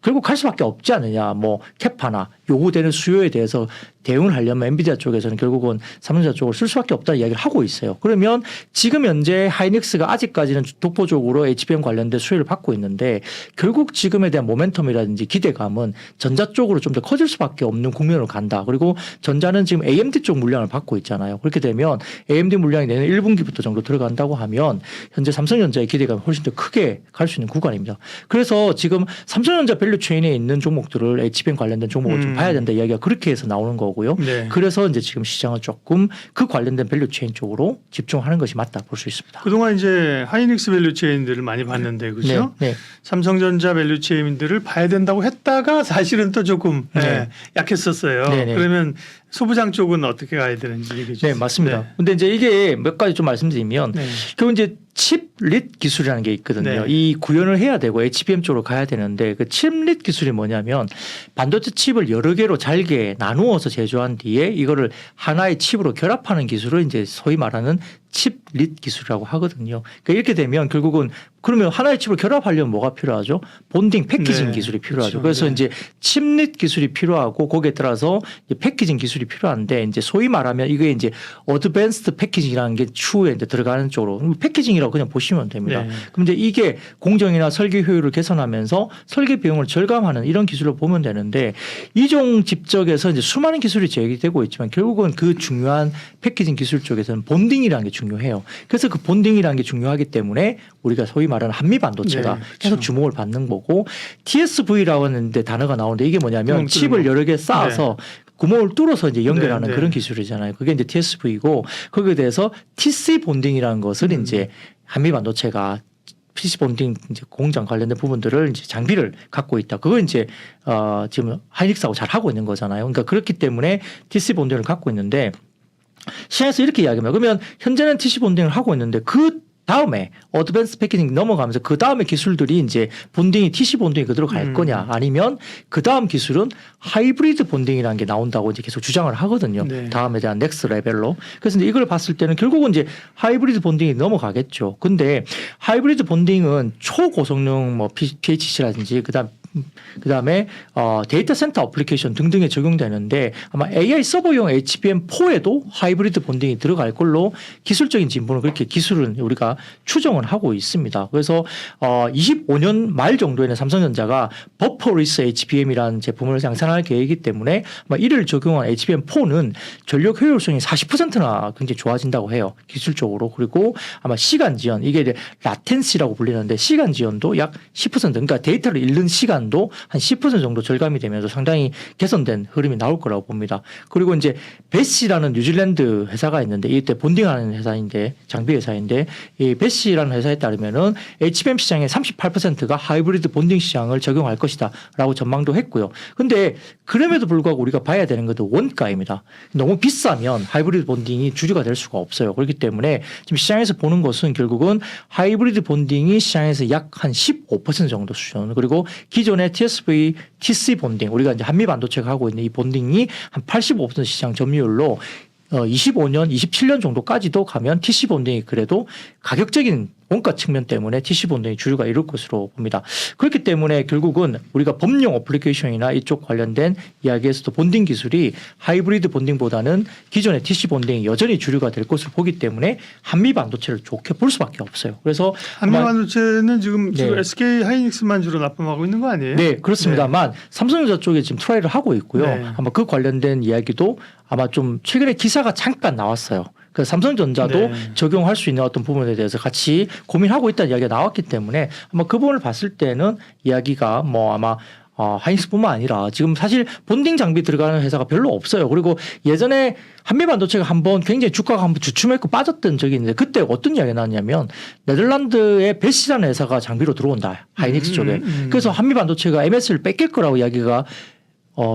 결국 갈 수밖에 없지 않느냐. 뭐 캐파나 요구되는 수요에 대해서 대응을 하려면 엔비디아 쪽에서는 결국은 삼성전자 쪽을 쓸 수밖에 없다는 이야기를 하고 있어요. 그러면 지금 현재 하이닉스가 아직까지는 독보적으로 HBM 관련된 수요를 받고 있는데 결국 지금에 대한 모멘텀이라든지 기대감은 전자 쪽으로 좀 더 커질 수밖에 없는 국면으로 간다. 그리고 전자는 지금 AMD 쪽 물량을 받고 있잖아요. 그렇게 되면 AMD 물량이 내년 1분기부터 정도 들어간다고 하면 현재 삼성전자의 기대감이 훨씬 더 크게 갈 수 있는 구간입니다. 그래서 지금 삼성전자 밸류 체인에 있는 종목들을 HBM 관련된 종목을 좀 봐야 된다 이야기가 그렇게 해서 나오는 거고요. 네. 그래서 이제 지금 시장은 조금 그 관련된 밸류 체인 쪽으로 집중하는 것이 맞다 볼 수 있습니다. 그동안 이제 하이닉스 밸류 체인들을 많이 봤는데 그렇죠? 네, 네. 삼성전자 밸류 체인들을 봐야 된다고 했다가 사실은 또 조금 네. 약했었어요. 네, 네. 그러면 소부장 쪽은 어떻게 가야 되는지 얘기해 주세요. 네, 맞습니다. 근데 이제 이게 몇 가지 좀 말씀드리면 네. 결국 이제 칩릿 기술이라는 게 있거든요. 네. 이 구현을 해야 되고 HBM 쪽으로 가야 되는데 그 칩릿 기술이 뭐냐면 반도체 칩을 여러 개로 잘게 나누어서 제조한 뒤에 이거를 하나의 칩으로 결합하는 기술을 이제 소위 말하는 칩릿 기술이라고 하거든요. 그러니까 이렇게 되면 결국은 그러면 하나의 칩을 결합하려면 뭐가 필요하죠? 본딩 패키징 네. 기술이 필요하죠. 그렇죠. 그래서 네. 이제 칩릿 기술이 필요하고 거기에 따라서 이제 패키징 기술이 필요한데 이제 소위 말하면 이게 이제 어드밴스드 패키징이라는 게 추후에 이제 들어가는 쪽으로 패키징이라고 그냥 보시면 됩니다. 네. 그럼 이제 이게 공정이나 설계 효율을 개선하면서 설계 비용을 절감하는 이런 기술로 보면 되는데 이종 집적에서 이제 수많은 기술이 제기되고 있지만 결국은 그 중요한 패키징 기술 쪽에서는 본딩이라는 게 중요해요. 그래서 그 본딩이라는 게 중요하기 때문에 우리가 소위 말하는 한미 반도체가 네, 그렇죠. 계속 주목을 받는 거고 TSV라고 하는데 단어가 나오는데 이게 뭐냐면 구멍 칩을 뚫는 거. 여러 개 쌓아서 구멍을 뚫어서 이제 연결하는 네, 네. 그런 기술이잖아요. 그게 이제 TSV고 거기에 대해서 TC 본딩이라는 것을 이제 한미 반도체가 PC 본딩 이제 공장 관련된 부분들을 이제 장비를 갖고 있다. 그걸 이제 지금 하이닉스하고 잘 하고 있는 거잖아요. 그러니까 그렇기 때문에 TC 본딩을 갖고 있는데 시장에서 이렇게 이야기합니다. 그러면 현재는 TC 본딩을 하고 있는데 그 다음에 어드밴스 패키징 넘어가면서 그 다음에 기술들이 이제 본딩이 TC 본딩이 그대로 갈 거냐 아니면 그 다음 기술은 하이브리드 본딩이라는 게 나온다고 이제 계속 주장을 하거든요. 네. 다음에 대한 넥스트 레벨로. 그래서 이제 이걸 봤을 때는 결국은 이제 하이브리드 본딩이 넘어가겠죠. 근데 하이브리드 본딩은 초고성능 뭐 PHC라든지 그다음에 데이터 센터 어플리케이션 등등에 적용되는데 아마 AI 서버용 HBM4에도 하이브리드 본딩이 들어갈 걸로 기술적인 진보는 그렇게 기술은 우리가 추정을 하고 있습니다. 그래서 25년 말 정도에는 삼성전자가 버퍼리스 HBM이라는 제품을 양산할 계획이기 때문에 아마 이를 적용한 HBM4는 전력 효율성이 40%나 굉장히 좋아진다고 해요. 기술적으로. 그리고 아마 시간 지연 이게 이제 라텐시라고 불리는데 시간 지연도 약 10% 그러니까 데이터를 읽는 시간도 한 10% 정도 절감이 되면서 상당히 개선된 흐름이 나올 거라고 봅니다. 그리고 이제 베시라는 뉴질랜드 회사가 있는데 이때 본딩하는 회사인데 장비 회사인데 이 베시라는 회사에 따르면은 HBM 시장의 38%가 하이브리드 본딩 시장을 적용할 것이다라고 전망도 했고요. 근데 그럼에도 불구하고 우리가 봐야 되는 것도 원가입니다. 너무 비싸면 하이브리드 본딩이 주류가 될 수가 없어요. 그렇기 때문에 지금 시장에서 보는 것은 결국은 하이브리드 본딩이 시장에서 약 한 15% 정도 수준 그리고 기존의 TSV, TC 본딩 우리가 이제 한미 반도체가 하고 있는 이 본딩이 한 85% 시장 점유율로 25년, 27년 정도까지도 가면 TC 본딩이 그래도 가격적인 원가 측면 때문에 TC 본딩이 주류가 이룰 것으로 봅니다. 그렇기 때문에 결국은 우리가 법용 어플리케이션이나 이쪽 관련된 이야기에서도 본딩 기술이 하이브리드 본딩보다는 기존의 TC 본딩이 여전히 주류가 될 것으로 보기 때문에 한미 반도체를 좋게 볼 수밖에 없어요. 그래서 한미 아마 반도체는 지금 네. SK 하이닉스만 주로 납품하고 있는 거 아니에요? 네, 그렇습니다만 삼성전자 쪽에 지금 트라이를 하고 있고요. 네. 아마 그 관련된 이야기도 아마 좀 최근에 기사가 잠깐 나왔어요. 그 삼성전자도 네. 적용할 수 있는 어떤 부분에 대해서 같이 고민하고 있다는 이야기가 나왔기 때문에 아마 그 부분을 봤을 때는 이야기가 뭐 아마 하이닉스뿐만 아니라 지금 사실 본딩 장비 들어가는 회사가 별로 없어요. 그리고 예전에 한미 반도체가 한번 굉장히 주가가 한번 주춤했고 빠졌던 적이 있는데 그때 어떤 이야기가 나왔냐면 네덜란드의 베시라는 회사가 장비로 들어온다. 하이닉스 쪽에. 그래서 한미 반도체가 MS를 뺏길 거라고 이야기가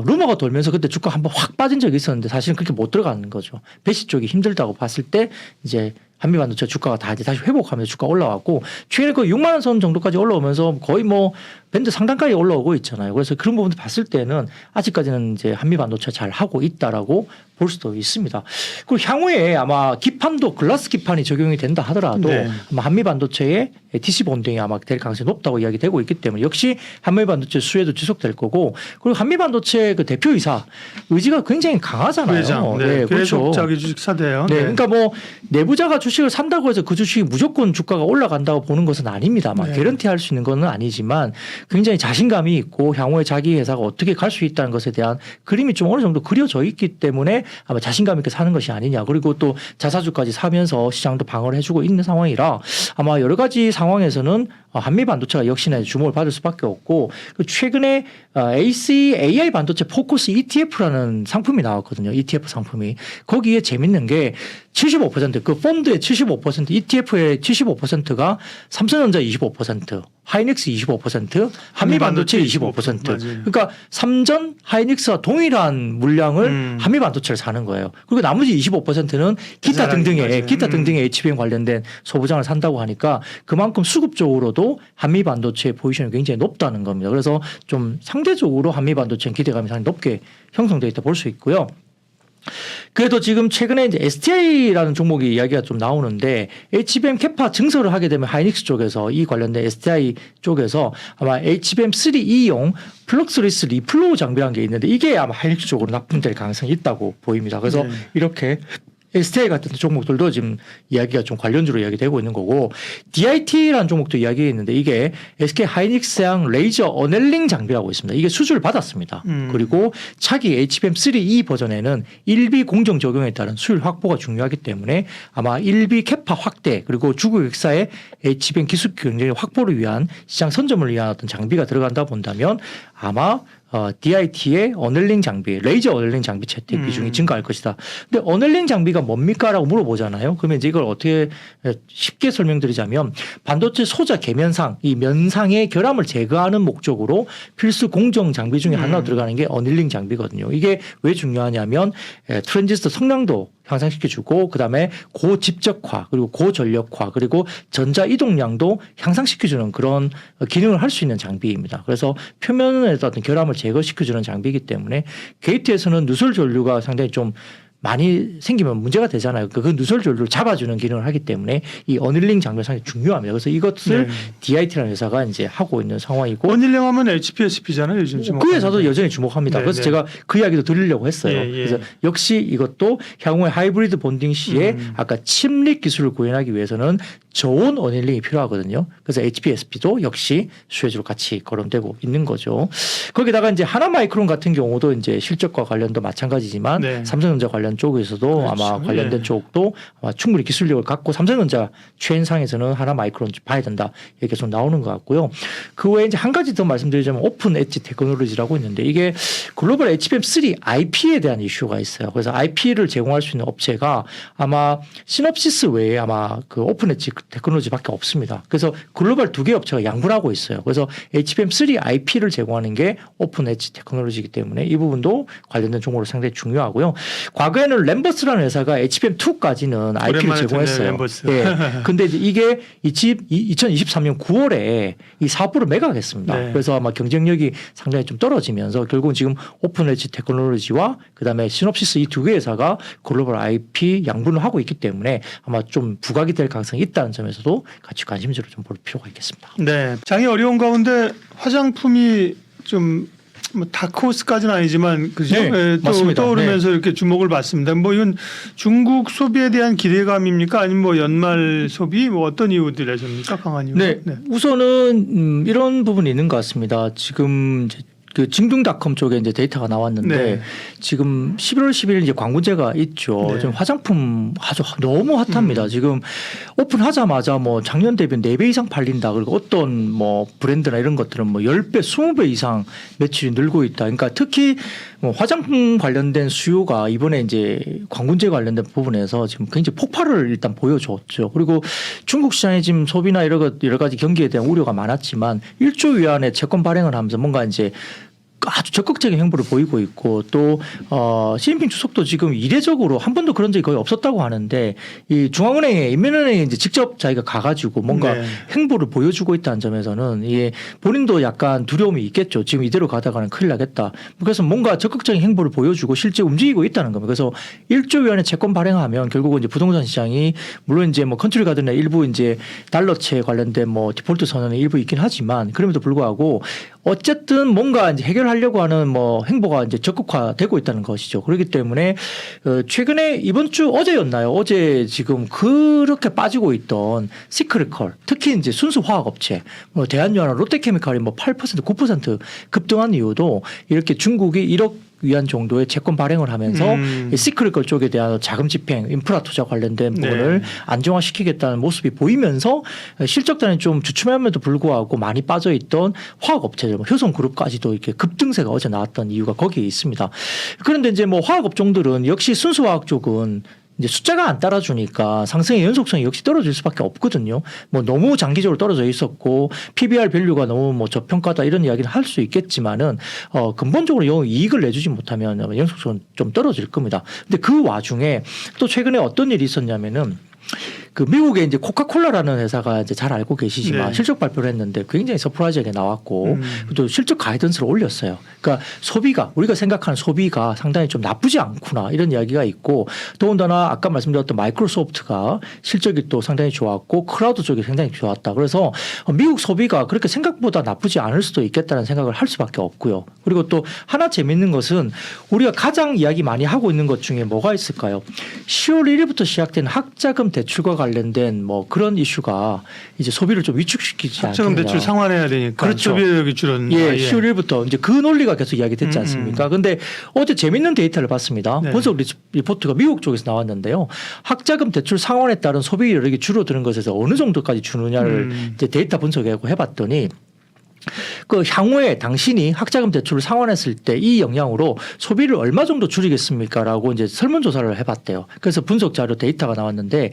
루머가 돌면서 그때 주가 한번 확 빠진 적이 있었는데 사실은 그렇게 못 들어가는 거죠. 베시 쪽이 힘들다고 봤을 때 이제 한미 반도체 주가가 다 이제 다시 회복하면서 주가 올라왔고 최근에 그 6만 원 선 정도까지 올라오면서 거의 뭐 밴드 상단까지 올라오고 있잖아요. 그래서 그런 부분도 봤을 때는 아직까지는 이제 한미 반도체 잘 하고 있다라고 볼 수도 있습니다. 그리고 향후에 아마 기판도 글라스 기판이 적용이 된다 하더라도 네. 아마 한미 반도체의 TC 본딩이 아마 될 가능성이 높다고 이야기되고 있기 때문에 역시 한미 반도체 수혜도 지속될 거고 그리고 한미 반도체 그 대표이사 의지가 굉장히 강하잖아요. 회장, 네, 그렇죠. 계속 자기 주식 사대요. 네, 그러니까 뭐 내부자가 주식을 산다고 해서 그 주식이 무조건 주가가 올라간다고 보는 것은 아닙니다만 네. 개런티할 수 있는 건 아니지만 굉장히 자신감이 있고 향후에 자기 회사가 어떻게 갈 수 있다는 것에 대한 그림이 좀 어느 정도 그려져 있기 때문에 아마 자신감 있게 사는 것이 아니냐. 그리고 또 자사주까지 사면서 시장도 방어를 해주고 있는 상황이라 아마 여러 가지 상황에서는 한미 반도체가 역시나 주목을 받을 수밖에 없고 최근에 AI 반도체 포커스 ETF라는 상품이 나왔거든요. ETF 상품이. 거기에 재밌는 게 75%그 펀드의 75% ETF의 75%가 삼성전자 25% 하이닉스 25% 한미 반도체 25% 맞아요. 그러니까 삼전 하이닉스와 동일한 물량을 한미 반도체를 사는 거예요. 그리고 나머지 25%는 기타 등등의 맞아요. 기타 등등의 HBM 관련된 소부장을 산다고 하니까 그만큼 수급적으로도 한미 반도체의 포지션이 굉장히 높다는 겁니다. 그래서 좀 상대적으로 한미 반도체는 기대감이 상당히 높게 형성되어 있다 볼 수 있고요. 그래도 지금 최근에 이제 STI라는 종목이 이야기가 좀 나오는데 HBM 캐파 증설을 하게 되면 하이닉스 쪽에서 이 관련된 STI 쪽에서 아마 HBM3E용 플럭스리스 리플로우 장비라는 게 있는데 이게 아마 하이닉스 쪽으로 납품될 가능성이 있다고 보입니다. 그래서 네. 이렇게 STI 같은 종목들도 지금 이야기가 좀 관련주로 이야기되고 있는 거고 DIT라는 종목도 이야기했는데 이게 SK 하이닉스양 레이저 어넬링 장비라고 있습니다. 이게 수주를 받았습니다. 그리고 차기 HBM3E 버전에는 1B 공정 적용에 따른 수율 확보가 중요하기 때문에 아마 1B 캐파 확대 그리고 주고객사의 HBM 기술 경쟁 확보를 위한 시장 선점을 위한 어떤 장비가 들어간다 본다면 아마 DIT의 어넬링 장비, 레이저 어넬링 장비 채택 비중이 증가할 것이다. 근데 어넬링 장비가 뭡니까라고 물어보잖아요. 그러면 이제 이걸 어떻게 쉽게 설명드리자면 반도체 소자 계면상, 이 면상의 결함을 제거하는 목적으로 필수 공정 장비 중에 하나 들어가는 게 어넬링 장비거든요. 이게 왜 중요하냐면 트랜지스터 성능도 향상시켜주고 그다음에 고집적화 그리고 고전력화 그리고 전자 이동량도 향상시켜주는 그런 기능을 할 수 있는 장비입니다. 그래서 표면에서 어떤 결함을 제거시켜주는 장비이기 때문에 게이트에서는 누설 전류가 상당히 좀 많이 생기면 문제가 되잖아요. 그 누설 전류를 잡아주는 기능을 하기 때문에 이 어닐링 장비가 상당히 중요합니다. 그래서 이것을 네. DIT라는 회사가 이제 하고 있는 상황이고 원일령 하면 HPSP잖아요. 요즘 주목하는 그 회사도 게. 여전히 주목합니다. 네, 그래서 네. 제가 그 이야기도 드리려고 했어요. 예, 예. 그래서 역시 이것도 향후에 하이브리드 본딩 시에 아까 침릭 기술을 구현하기 위해서는 좋은 어닐링이 필요하거든요. 그래서 HPSP도 역시 수혜주로 같이 거론되고 있는 거죠. 거기다가 이제 하나마이크론 같은 경우도 이제 실적과 관련도 마찬가지지만 네. 삼성전자 관련 쪽에서도 그렇죠. 아마 관련된 예. 쪽도 아마 충분히 기술력을 갖고 삼성전자 최연상에서는 하나마이크론 봐야 된다 이렇게 좀 나오는 것 같고요. 그 외에 이제 한 가지 더 말씀드리자면 오픈 엣지 테크놀로지라고 있는데 이게 글로벌 HBM3 IP에 대한 이슈가 있어요. 그래서 IP를 제공할 수 있는 업체가 아마 시놉시스 외에 아마 그 오픈 엣지 테크놀로지밖에 없습니다. 그래서 글로벌 2개 업체가 양분하고 있어요. 그래서 HBM3 IP를 제공하는 게 오픈 엣지 테크놀로지이기 때문에 이 부분도 관련된 종목으로 상당히 중요하고요. 과거에는 램버스라는 회사가 HBM2까지는 IP를 오랜만에 제공했어요. 듣네요, 램버스. 예. 근데 이게 2023년 9월에 이 사업부를 매각했습니다. 네. 그래서 아마 경쟁력이 상당히 좀 떨어지면서 결국은 지금 오픈 엣지 테크놀로지와 그다음에 시놉시스 이 2개 회사가 글로벌 IP 양분을 하고 있기 때문에 아마 좀 부각이 될 가능성이 있다는 있다는 점에서도 같이 관심적으로 좀 볼 필요가 있겠습니다. 네, 장이 어려운 가운데 화장품이 좀 뭐 다크호스까지는 아니지만 그죠? 네, 예, 또 맞습니다. 떠오르면서 이렇게 주목을 받습니다. 뭐 이건 중국 소비에 대한 기대감입니까? 아니면 뭐 연말 소비 뭐 어떤 이유들에서입니까? 강한 이유? 네, 우선은 이런 부분이 있는 것 같습니다. 지금 이제 그 징둥닷컴 쪽에 이제 데이터가 나왔는데 네. 지금 11월 10일 이제 광고제가 있죠. 네. 지금 화장품 아주 너무 핫합니다. 지금 오픈하자마자 뭐 작년 대비 4배 이상 팔린다. 그리고 어떤 뭐 브랜드나 이런 것들은 뭐 10배, 20배 이상 매출이 늘고 있다. 그러니까 특히 뭐 화장품 관련된 수요가 이번에 이제 광고제 관련된 부분에서 지금 굉장히 폭발을 일단 보여줬죠. 그리고 중국 시장의 지금 소비나 여러 가지 경기에 대한 우려가 많았지만 1조 위안의 채권 발행을 하면서 뭔가 이제 아주 적극적인 행보를 보이고 있고 또 시진핑 주석도 지금 이례적으로 한 번도 그런 적이 거의 없었다고 하는데 이 중앙은행에 인민은행에 이제 직접 자기가 가가지고 뭔가 네. 행보를 보여주고 있다는 점에서는 이게 본인도 약간 두려움이 있겠죠. 지금 이대로 가다가는 큰일 나겠다. 그래서 뭔가 적극적인 행보를 보여주고 실제 움직이고 있다는 겁니다. 그래서 1조 위안의 채권 발행하면 결국은 이제 부동산 시장이 물론 이제 뭐 컨트리 가든이나 일부 이제 달러채 관련된 뭐 디폴트 선언이 일부 있긴 하지만 그럼에도 불구하고 어쨌든 뭔가 이제 해결하려고 하는 뭐 행보가 이제 적극화되고 있다는 것이죠. 그렇기 때문에 최근에 이번 주 어제였나요? 어제 지금 그렇게 빠지고 있던 시크릿컬 특히 이제 순수 화학업체 뭐 대한유화나 롯데케미칼이 뭐 8% 9% 급등한 이유도 이렇게 중국이 1억 위안 정도의 채권 발행을 하면서 이 시크릿컬 쪽에 대한 자금 집행, 인프라 투자 관련된 부분을 네. 안정화시키겠다는 모습이 보이면서 실적단에 좀 주춤함에도 불구하고 많이 빠져 있던 화학업체들, 뭐 효성그룹까지도 이렇게 급등세가 어제 나왔던 이유가 거기에 있습니다. 그런데 이제 뭐 화학업종들은 역시 순수화학 쪽은 이제 숫자가 안 따라주니까 상승의 연속성이 역시 떨어질 수밖에 없거든요. 뭐 너무 장기적으로 떨어져 있었고 PBR 밸류가 너무 뭐 저평가다 이런 이야기를 할 수 있겠지만은 근본적으로 이익을 내주지 못하면 연속성은 좀 떨어질 겁니다. 근데 그 와중에 또 최근에 어떤 일이 있었냐면은 그 미국의 이제 코카콜라라는 회사가 이제 잘 알고 계시지만 네. 실적 발표를 했는데 굉장히 서프라이즈하게 나왔고 또 실적 가이던스를 올렸어요. 그러니까 소비가 우리가 생각하는 소비가 상당히 좀 나쁘지 않구나 이런 이야기가 있고 더군다나 아까 말씀드렸던 마이크로소프트가 실적이 또 상당히 좋았고 클라우드 쪽이 상당히 좋았다. 그래서 미국 소비가 그렇게 생각보다 나쁘지 않을 수도 있겠다는 생각을 할 수밖에 없고요. 그리고 또 하나 재밌는 것은 우리가 가장 이야기 많이 하고 있는 것 중에 뭐가 있을까요? 10월 1일부터 시작된 학자금 대출과 관련된 뭐 그런 이슈가 이제 소비를 좀 위축시키지 않겠냐. 학자금 대출 상환해야 되니까 그렇죠. 소비력이 줄었나. 예, 10월 1일부터 이제 그 논리가 계속 이야기됐지 않습니까? 근데 어제 재밌는 데이터를 봤습니다. 네. 분석 리포트가 미국 쪽에서 나왔는데요. 학자금 대출 상환에 따른 소비 여력이 줄어드는 것에서 어느 정도까지 주느냐를 이제 데이터 분석하고 해봤더니 그 향후에 당신이 학자금 대출을 상환했을 때 이 영향으로 소비를 얼마 정도 줄이겠습니까라고 이제 설문조사를 해봤대요. 그래서 분석 자료 데이터가 나왔는데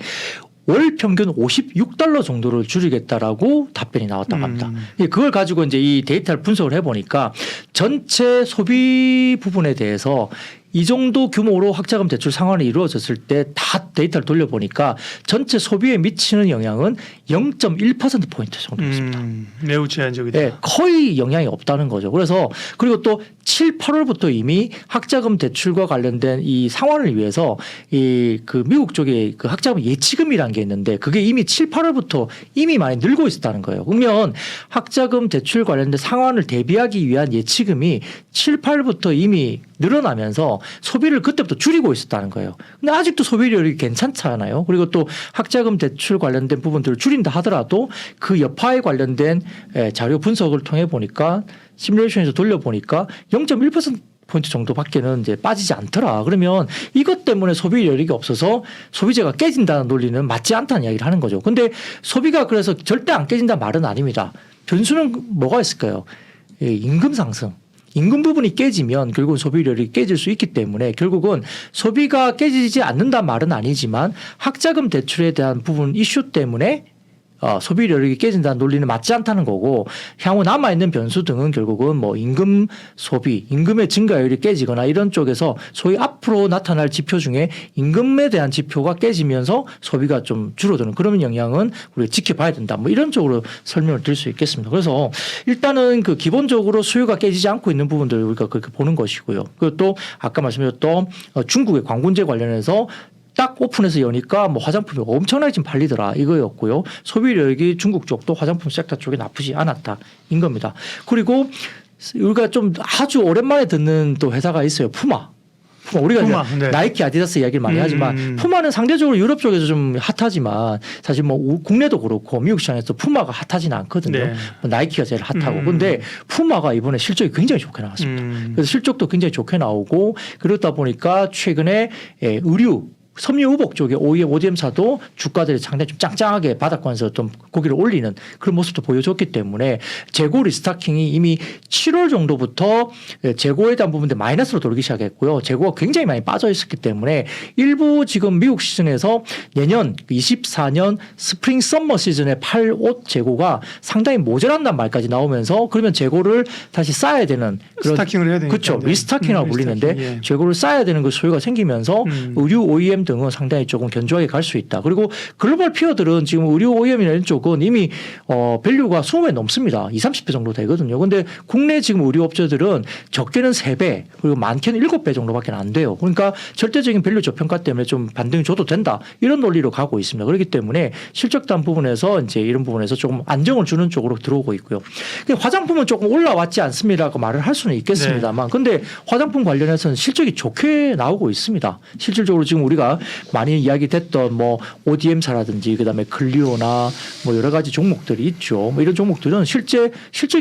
월 평균 $56 정도를 줄이겠다라고 답변이 나왔다고 합니다. 그걸 가지고 이제 이 데이터를 분석을 해보니까 전체 소비 부분에 대해서 이 정도 규모로 학자금 대출 상환이 이루어졌을 때 다 데이터를 돌려보니까 전체 소비에 미치는 영향은 0.1%포인트 정도였습니다. 매우 제한적이다. 네, 거의 영향이 없다는 거죠. 그래서 그리고 또 7, 8월부터 이미 학자금 대출과 관련된 이 상환을 위해서 이 그 미국 쪽에 그 학자금 예치금이라는 게 있는데 그게 이미 7, 8월부터 이미 많이 늘고 있었다는 거예요. 그러면 학자금 대출 관련된 상환을 대비하기 위한 예치금이 7, 8월부터 이미 늘어나면서 소비를 그때부터 줄이고 있었다는 거예요. 근데 아직도 소비력이 괜찮잖아요. 그리고 또 학자금 대출 관련된 부분들을 줄인다 하더라도 그 여파에 관련된 자료 분석을 통해 보니까 시뮬레이션에서 돌려보니까 0.1%포인트 정도밖에는 이제 빠지지 않더라. 그러면 이것 때문에 소비 여력이 없어서 소비재가 깨진다는 논리는 맞지 않다는 이야기를 하는 거죠. 근데 소비가 그래서 절대 안 깨진다는 말은 아닙니다. 변수는 뭐가 있을까요? 임금 상승. 임금 부분이 깨지면 결국은 소비력이 깨질 수 있기 때문에 결국은 소비가 깨지지 않는다는 말은 아니지만 학자금 대출에 대한 부분 이슈 때문에 소비력이 깨진다는 논리는 맞지 않다는 거고 향후 남아있는 변수 등은 결국은 뭐 임금 소비, 임금의 증가율이 깨지거나 이런 쪽에서 소위 앞으로 나타날 지표 중에 임금에 대한 지표가 깨지면서 소비가 좀 줄어드는 그런 영향은 우리가 지켜봐야 된다. 뭐 이런 쪽으로 설명을 드릴 수 있겠습니다. 그래서 일단은 그 기본적으로 수요가 깨지지 않고 있는 부분들을 우리가 그렇게 보는 것이고요. 그리고 또 아까 말씀드렸던 중국의 광군제 관련해서 딱 오픈해서 여니까 뭐 화장품이 엄청나게 지금 팔리더라 이거였고요. 소비력이 중국 쪽도 화장품 섹터 쪽이 나쁘지 않았다인 겁니다. 그리고 우리가 좀 아주 오랜만에 듣는 또 회사가 있어요. 푸마. 우리가 푸마, 이제 네. 나이키, 아디다스 이야기를 많이 하지만 푸마는 상대적으로 유럽 쪽에서 좀 핫하지만 사실 뭐 국내도 그렇고 미국 시장에서 푸마가 핫하지는 않거든요. 네. 뭐 나이키가 제일 핫하고. 근데 푸마가 이번에 실적이 굉장히 좋게 나왔습니다. 그래서 실적도 굉장히 좋게 나오고 그러다 보니까 최근에 의류 섬유 의복 쪽에 OEM, ODM사도 주가들이 상당히 좀 짱짱하게 바닥권에서 좀 고기를 올리는 그런 모습도 보여줬기 때문에 재고 리스타킹이 이미 7월 정도부터 재고에 대한 부분들 마이너스로 돌기 시작했고요. 재고가 굉장히 많이 빠져 있었기 때문에 일부 지금 미국 시즌에서 내년 24년 스프링 썸머 시즌에 팔 옷 재고가 상당히 모자란단 말까지 나오면서 그러면 재고를 다시 쌓아야 되는 그런 스타킹을 해야 되니까. 그렇죠. 리스타킹이라고 불리는데 리스타킹, 예. 재고를 쌓아야 되는 그 소요가 생기면서 의류 OEM 등은 상당히 조금 견조하게 갈 수 있다. 그리고 글로벌 피어들은 지금 의류 OEM이나 이런 쪽은 이미 밸류가 20배 넘습니다. 20, 30배 정도 되거든요. 근데 국내 지금 의류 업체들은 적게는 3배 그리고 많게는 7배 정도밖에 안 돼요. 그러니까 절대적인 밸류 저평가 때문에 좀 반등이 줘도 된다. 이런 논리로 가고 있습니다. 그렇기 때문에 실적단 부분에서 이제 이런 부분에서 조금 안정을 주는 쪽으로 들어오고 있고요. 화장품은 조금 올라왔지 않습니다라고 말을 할 수는 있겠습니다만 근데 화장품 관련해서는 실적이 좋게 나오고 있습니다. 실질적으로 지금 우리가 많이 이야기됐던 뭐 ODM사라든지 그다음에 클리오나 뭐 여러 가지 종목들이 있죠. 뭐 이런 종목들은 실적이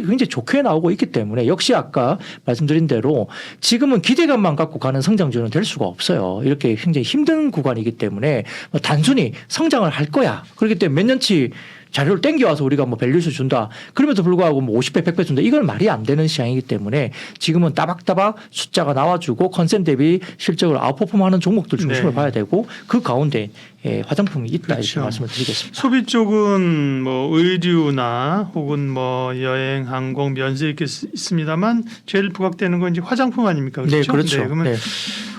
굉장히 좋게 나오고 있기 때문에 역시 아까 말씀드린 대로 지금은 기대감만 갖고 가는 성장주는 될 수가 없어요. 이렇게 굉장히 힘든 구간이기 때문에 단순히 성장을 할 거야. 그렇기 때문에 몇 년치 자료를 땡겨와서 우리가 뭐 밸류를 준다. 그럼에도 불구하고 뭐 50배, 100배 준다. 이건 말이 안 되는 시장이기 때문에 지금은 따박따박 숫자가 나와주고 컨센 대비 실적을 아웃퍼폼하는 종목들 중심을 네. 봐야 되고 그 가운데 화장품이 있다 그렇죠. 이렇게 말씀을 드리겠습니다. 소비 쪽은 뭐 의류나 혹은 뭐 여행, 항공, 면세 이렇게 있습니다만 제일 부각되는 건 이제 화장품 아닙니까? 그렇죠? 네, 그렇죠. 그러면 네.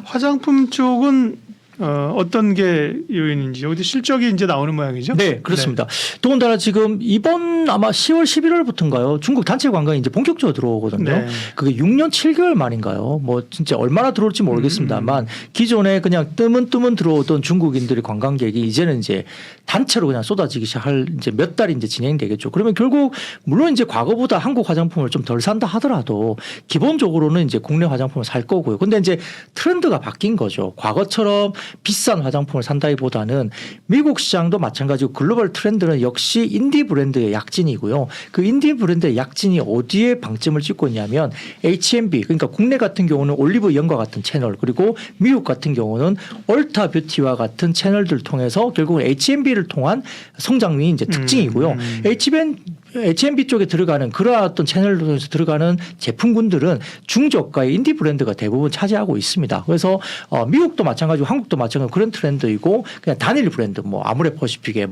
화장품 쪽은 어떤 게 요인인지 여기 실적이 이제 나오는 모양이죠? 네, 그렇습니다. 더군다나 지금 이번 아마 10월 11월부터인가요? 중국 단체 관광이 이제 본격적으로 들어오거든요. 네. 그게 6년 7개월 만인가요? 뭐 진짜 얼마나 들어올지 모르겠습니다만 기존에 그냥 뜨문 들어오던 중국인들의 관광객이 이제는 이제 단체로 그냥 쏟아지기 시작할 이제 몇 달이 이제 진행되겠죠. 그러면 결국 물론 이제 과거보다 한국 화장품을 좀 덜 산다 하더라도 기본적으로는 이제 국내 화장품을 살 거고요. 근데 이제 트렌드가 바뀐 거죠. 과거처럼 비싼 화장품을 산다기보다는 미국 시장도 마찬가지고 글로벌 트렌드는 역시 인디 브랜드의 약진이고요. 그 인디 브랜드의 약진이 어디에 방점을 찍고 있냐면 H&B 그러니까 국내 같은 경우는 올리브 영과 같은 채널 그리고 미국 같은 경우는 얼타 뷰티와 같은 채널들 통해서 결국은 H&B를 통한 성장이 이제 특징이고요. H&B 쪽에 들어가는 그러한 어떤 채널을 통해서 들어가는 제품군들은 중저가의 인디 브랜드가 대부분 차지하고 있습니다. 그래서 미국도 마찬가지고 한국도 마찬가지고 그런 트렌드이고 그냥 단일 브랜드 뭐 아모레 퍼시픽의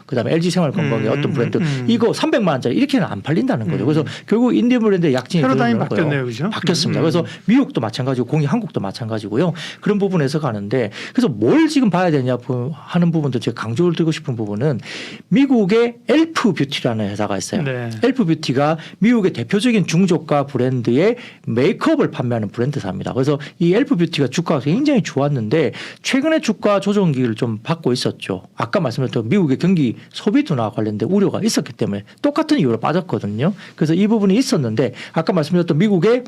그다음에 LG 생활건강의 어떤 브랜드 이거 300만 원짜리 이렇게는 안 팔린다는 거죠. 그래서 결국 인디 브랜드의 약진이 패러다임이 드러나는 바뀌었네요, 거예요. 그죠? 바뀌었습니다. 그래서 미국도 마찬가지고 한국도 마찬가지고요. 그런 부분에서 가는데 그래서 뭘 지금 봐야 되냐 하는 부분도 제가 강조를 드리고 싶은 부분은 미국의 엘프 뷰티라는 회사가 있어요. 네. 엘프 뷰티가 미국의 대표적인 중저가 브랜드의 메이크업을 판매하는 브랜드사입니다. 그래서 이 엘프 뷰티가 주가가 굉장히 좋았는데 최근에 주가 조정기를 좀 받고 있었죠. 아까 말씀드렸던 미국의 경기 소비 둔화 관련된 우려가 있었기 때문에 똑같은 이유로 빠졌거든요. 그래서 이 부분이 있었는데 아까 말씀드렸던 미국의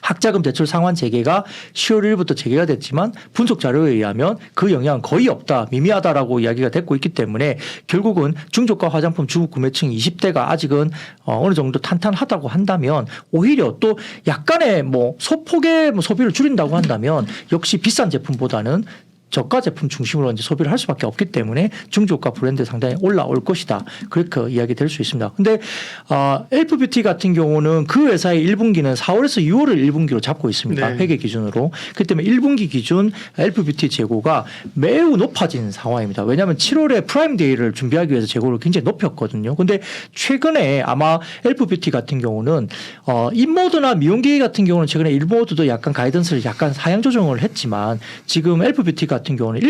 학자금 대출 상환 재개가 10월 1일부터 재개가 됐지만 분석 자료에 의하면 그 영향은 거의 없다, 미미하다라고 이야기가 됐고 있기 때문에 결국은 중저가 화장품 주 구매층 20대가 아직은 어느 정도 탄탄하다고 한다면 오히려 또 약간의 소폭의 소비를 줄인다고 한다면 역시 비싼 제품보다는 저가 제품 중심으로 이제 소비를 할 수밖에 없기 때문에 중저가 브랜드 상당히 올라올 것이다. 그렇게 이야기 될 수 있습니다. 근데 엘프 뷰티 같은 경우는 그 회사의 1분기는 4월에서 6월을 1분기로 잡고 있습니다. 네. 회계 기준으로. 그렇기 때문에 1분기 기준 엘프 뷰티 재고가 매우 높아진 상황입니다. 왜냐하면 7월에 프라임 데이를 준비하기 위해서 재고를 굉장히 높였거든요. 근데 최근에 아마 엘프 뷰티 같은 경우는 인모드나 미용기기 같은 경우는 최근에 인모드도 약간 가이던스를 약간 하향 조정을 했지만 지금 엘프 뷰티 같은 경우는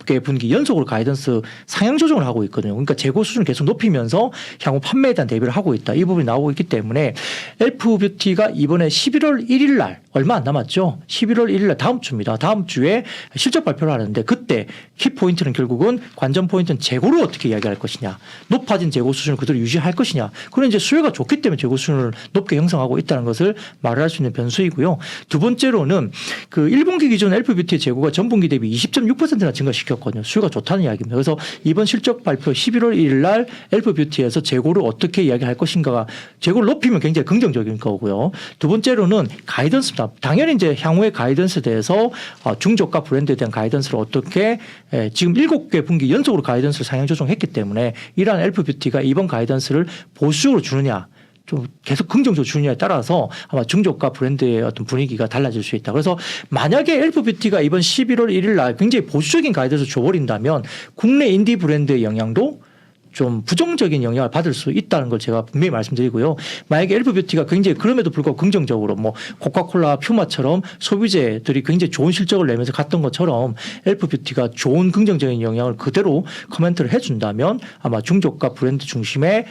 개 분기 연속으로 가이던스 상향 조정을 하고 있거든요. 그러니까 재고 수준을 계속 높이면서 향후 판매에 대한 대비를 하고 있다. 이 부분이 나오고 있기 때문에 엘프뷰티가 이번에 11월 1일 날 얼마 안 남았죠. 11월 1일 날 다음 주입니다. 다음 주에 실적 발표를 하는데 그때 키포인트는 결국은 관전 포인트는 재고를 어떻게 이야기할 것이냐. 높아진 재고 수준을 그대로 유지할 것이냐. 그런 이제 수요가 좋기 때문에 재고 수준을 높게 형성하고 있다는 것을 말을 할 수 있는 변수이고요. 두 번째로는 그 1분기 기준 엘프뷰티의 재고가 전분기 대비 20.6%나 증가시켰거든요. 수요가 좋다는 이야기입니다. 그래서 이번 실적 발표 11월 1일 날 엘프뷰티에서 재고를 어떻게 이야기할 것인가가 재고를 높이면 굉장히 긍정적인 거고요. 두 번째로는 가이던스입니다. 당연히 이제 향후의 가이던스에 대해서 중저가 브랜드에 대한 가이던스를 어떻게 지금 7개 분기 연속으로 가이던스를 상향 조정했기 때문에 이러한 엘프뷰티가 이번 가이던스를 보수적으로 주느냐 좀 계속 긍정적으로 주느냐에 따라서 아마 중저가 브랜드의 어떤 분위기가 달라질 수 있다. 그래서 만약에 엘프뷰티가 이번 11월 1일 날 굉장히 보수적인 가이던스를 줘버린다면 국내 인디 브랜드의 영향도 좀 부정적인 영향을 받을 수 있다는 걸 제가 분명히 말씀드리고요. 만약에 엘프뷰티가 굉장히 그럼에도 불구하고 긍정적으로 뭐 코카콜라, 퓨마처럼 소비재들이 굉장히 좋은 실적을 내면서 갔던 것처럼 엘프뷰티가 좋은 긍정적인 영향을 그대로 코멘트를 해준다면 아마 중저가 브랜드 중심의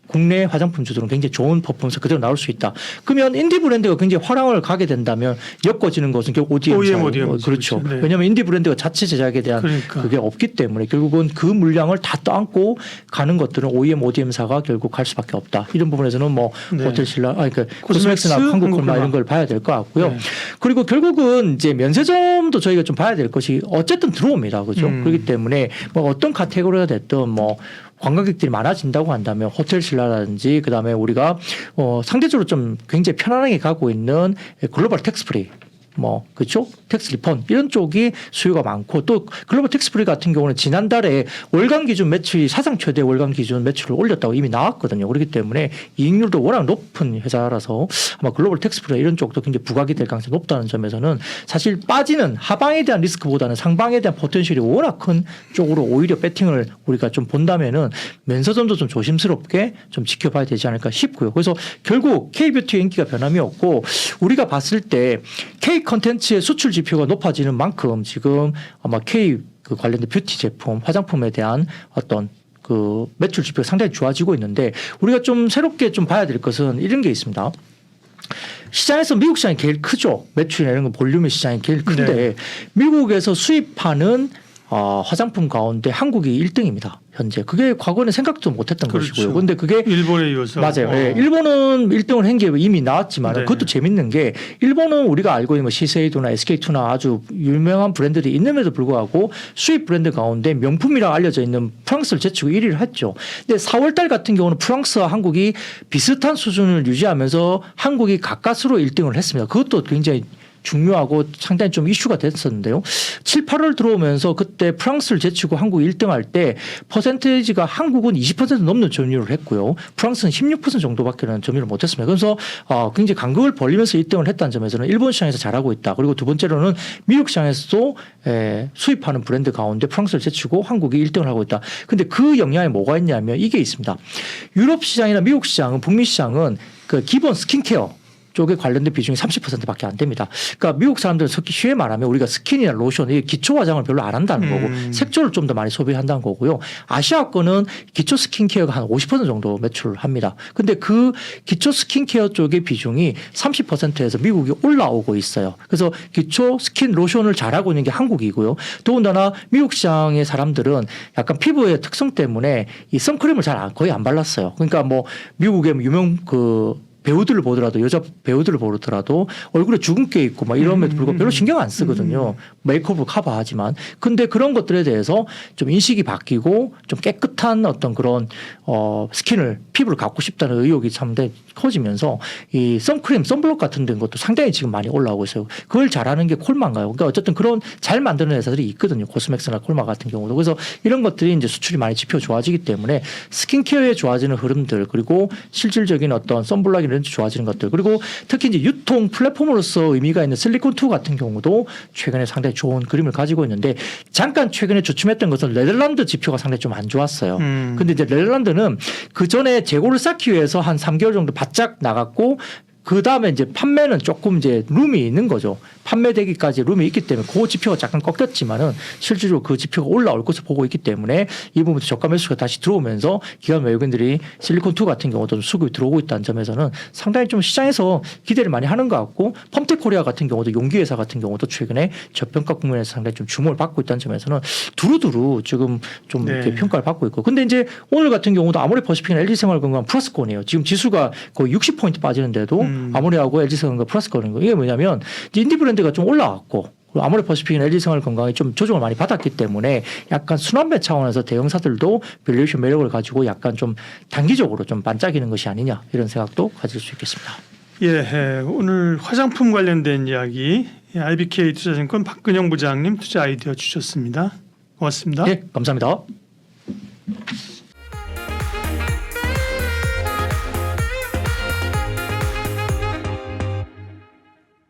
국내 화장품주들은 굉장히 좋은 퍼포먼스 그대로 나올 수 있다. 그러면 인디 브랜드가 굉장히 화랑을 가게 된다면 엮어지는 것은 결국 ODM. 그렇죠. 네. 왜냐하면 인디 브랜드가 자체 제작에 대한 그게 없기 때문에 결국은 그 물량을 다 떠안고 가는 것들은 ODM사가 결국 갈 수밖에 없다. 이런 부분에서는 뭐 호텔신라, 그러니까 코스맥스나 한국콜마 이런 걸 봐야 될 것 같고요. 네. 그리고 결국은 이제 면세점도 저희가 좀 봐야 될 것이 어쨌든 들어옵니다. 그렇죠. 그렇기 때문에 뭐 어떤 카테고리가 됐든 뭐 관광객들이 많아진다고 한다면 호텔신라라든지 그다음에 우리가 상대적으로 좀 굉장히 편안하게 가고 있는 글로벌 텍스프리 뭐 그렇죠? 텍스 리펀 이런 쪽이 수요가 많고 또 글로벌 텍스프리 같은 경우는 지난달에 월간 기준 매출이 사상 최대 월간 기준 매출을 올렸다고 이미 나왔거든요. 그렇기 때문에 이익률도 워낙 높은 회사라서 아마 글로벌 텍스프리 이런 쪽도 굉장히 부각이 될 가능성이 높다는 점에서는 사실 빠지는 하방에 대한 리스크보다는 상방에 대한 포텐셜이 워낙 큰 쪽으로 오히려 배팅을 우리가 좀 본다면은 면세점도 좀 조심스럽게 좀 지켜봐야 되지 않을까 싶고요. 그래서 결국 K뷰티의 인기가 변함이 없고 우리가 봤을 때 K 컨텐츠의 수출 지표가 높아지는 만큼 지금 아마 K 그 관련된 뷰티 제품, 화장품에 대한 어떤 그 매출 지표가 상당히 좋아지고 있는데 우리가 좀 새롭게 좀 봐야 될 것은 이런 게 있습니다. 시장에서 미국 시장이 제일 크죠. 매출이나 이런 거 볼륨의 시장이 제일 큰데 네. 미국에서 수입하는 화장품 가운데 한국이 1등입니다. 현재 그게 과거에는 생각도 못했던 그렇죠. 것이고요. 그런데 그게 일본에 이어서 맞아요. 네. 일본은 1등을 한 게 이미 나왔지만 네. 그것도 재밌는 게 일본은 우리가 알고 있는 뭐 시세이도나 SK2나 아주 유명한 브랜드들이 있는데도 불구하고 수입 브랜드 가운데 명품이라 알려져 있는 프랑스를 제치고 1위를 했죠. 근데 4월달 같은 경우는 프랑스와 한국이 비슷한 수준을 유지하면서 한국이 가까스로 1등을 했습니다. 그것도 굉장히 중요하고 상당히 좀 이슈가 됐었는데요. 7, 8월 들어오면서 그때 프랑스를 제치고 한국이 1등 할 때 퍼센테이지가 한국은 20% 넘는 점유율을 했고요. 프랑스는 16% 정도밖에 점유율을 못했습니다. 그래서 굉장히 간극을 벌리면서 1등을 했다는 점에서는 일본 시장에서 잘하고 있다. 그리고 두 번째로는 미국 시장에서도 수입하는 브랜드 가운데 프랑스를 제치고 한국이 1등을 하고 있다. 근데 그 영향이 뭐가 있냐면 이게 있습니다. 유럽 시장이나 미국 시장은 북미 시장은 그 기본 스킨케어 쪽에 관련된 비중이 30%밖에 안 됩니다. 그러니까 미국 사람들은 쉽게 말하면 우리가 스킨이나 로션, 이 기초 화장을 별로 안 한다는 거고 색조를 좀 더 많이 소비한다는 거고요. 아시아 거는 기초 스킨케어가 한 50% 정도 매출을 합니다. 근데 그 기초 스킨케어 쪽의 비중이 30%에서 미국이 올라오고 있어요. 그래서 기초 스킨 로션을 잘하고 있는 게 한국이고요. 더군다나 미국 시장의 사람들은 약간 피부의 특성 때문에 이 선크림을 거의 안 발랐어요. 그러니까 뭐 미국의 유명 배우들을 보더라도 여자 배우들을 보더라도 얼굴에 주근깨 있고 막 이러면도 불구하고 별로 신경 안 쓰거든요. 메이크업을 커버하지만. 근데 그런 것들에 대해서 좀 인식이 바뀌고 좀 깨끗한 어떤 그런 스킨을 피부를 갖고 싶다는 의욕이 상당히 커지면서 이 선크림, 선블록 같은 것도 상당히 지금 많이 올라오고 있어요. 그걸 잘하는 게 콜마인가요? 그러니까 어쨌든 그런 잘 만드는 회사들이 있거든요. 코스맥스나 콜마 같은 경우도. 그래서 이런 것들이 이제 수출이 많이 지표 좋아지기 때문에 스킨케어에 좋아지는 흐름들 그리고 실질적인 어떤 선블록이나 좋아지는 것들 그리고 특히 이제 유통 플랫폼으로서 의미가 있는 실리콘2 같은 경우도 최근에 상당히 좋은 그림을 가지고 있는데 잠깐 최근에 주춤했던 것은 네덜란드 지표가 상당히 좀 안 좋았어요. 근데 이제 네덜란드는 그 전에 재고를 쌓기 위해서 한 3개월 정도 바짝 나갔고 그 다음에 이제 판매는 조금 이제 룸이 있는 거죠. 판매되기까지 룸이 있기 때문에 그 지표가 잠깐 꺾였지만은 실질적으로 그 지표가 올라올 것을 보고 있기 때문에 이 부분도 저가 매수가 다시 들어오면서 기관 외국인들이 실리콘2 같은 경우도 수급이 들어오고 있다는 점에서는 상당히 좀 시장에서 기대를 많이 하는 것 같고 펌텍코리아 같은 경우도 용기회사 같은 경우도 최근에 저평가 국면에서 상당히 좀 주목을 받고 있다는 점에서는 두루두루 지금 좀 네. 이렇게 평가를 받고 있고 근데 이제 오늘 같은 경우도 아모레퍼시픽이나 LG생활건강 플러스권이에요. 지금 지수가 거의 60포인트 빠지는데도 아모레하고 LG생활건강 플러스권인 거예요. 이게 뭐냐면 이제 인디브랜드가 좀 올라왔고 아모레퍼시픽이나 LG생활건강이 좀 조정을 많이 받았기 때문에 약간 순환매 차원에서 대형사들도 밸류에이션 매력을 가지고 약간 좀 단기적으로 좀 반짝이는 것이 아니냐 이런 생각도 가질 수 있겠습니다. 예, 오늘 화장품 관련된 이야기 IBK 투자증권 박근영 부장님 투자 아이디어 주셨습니다. 고맙습니다. 네, 감사합니다.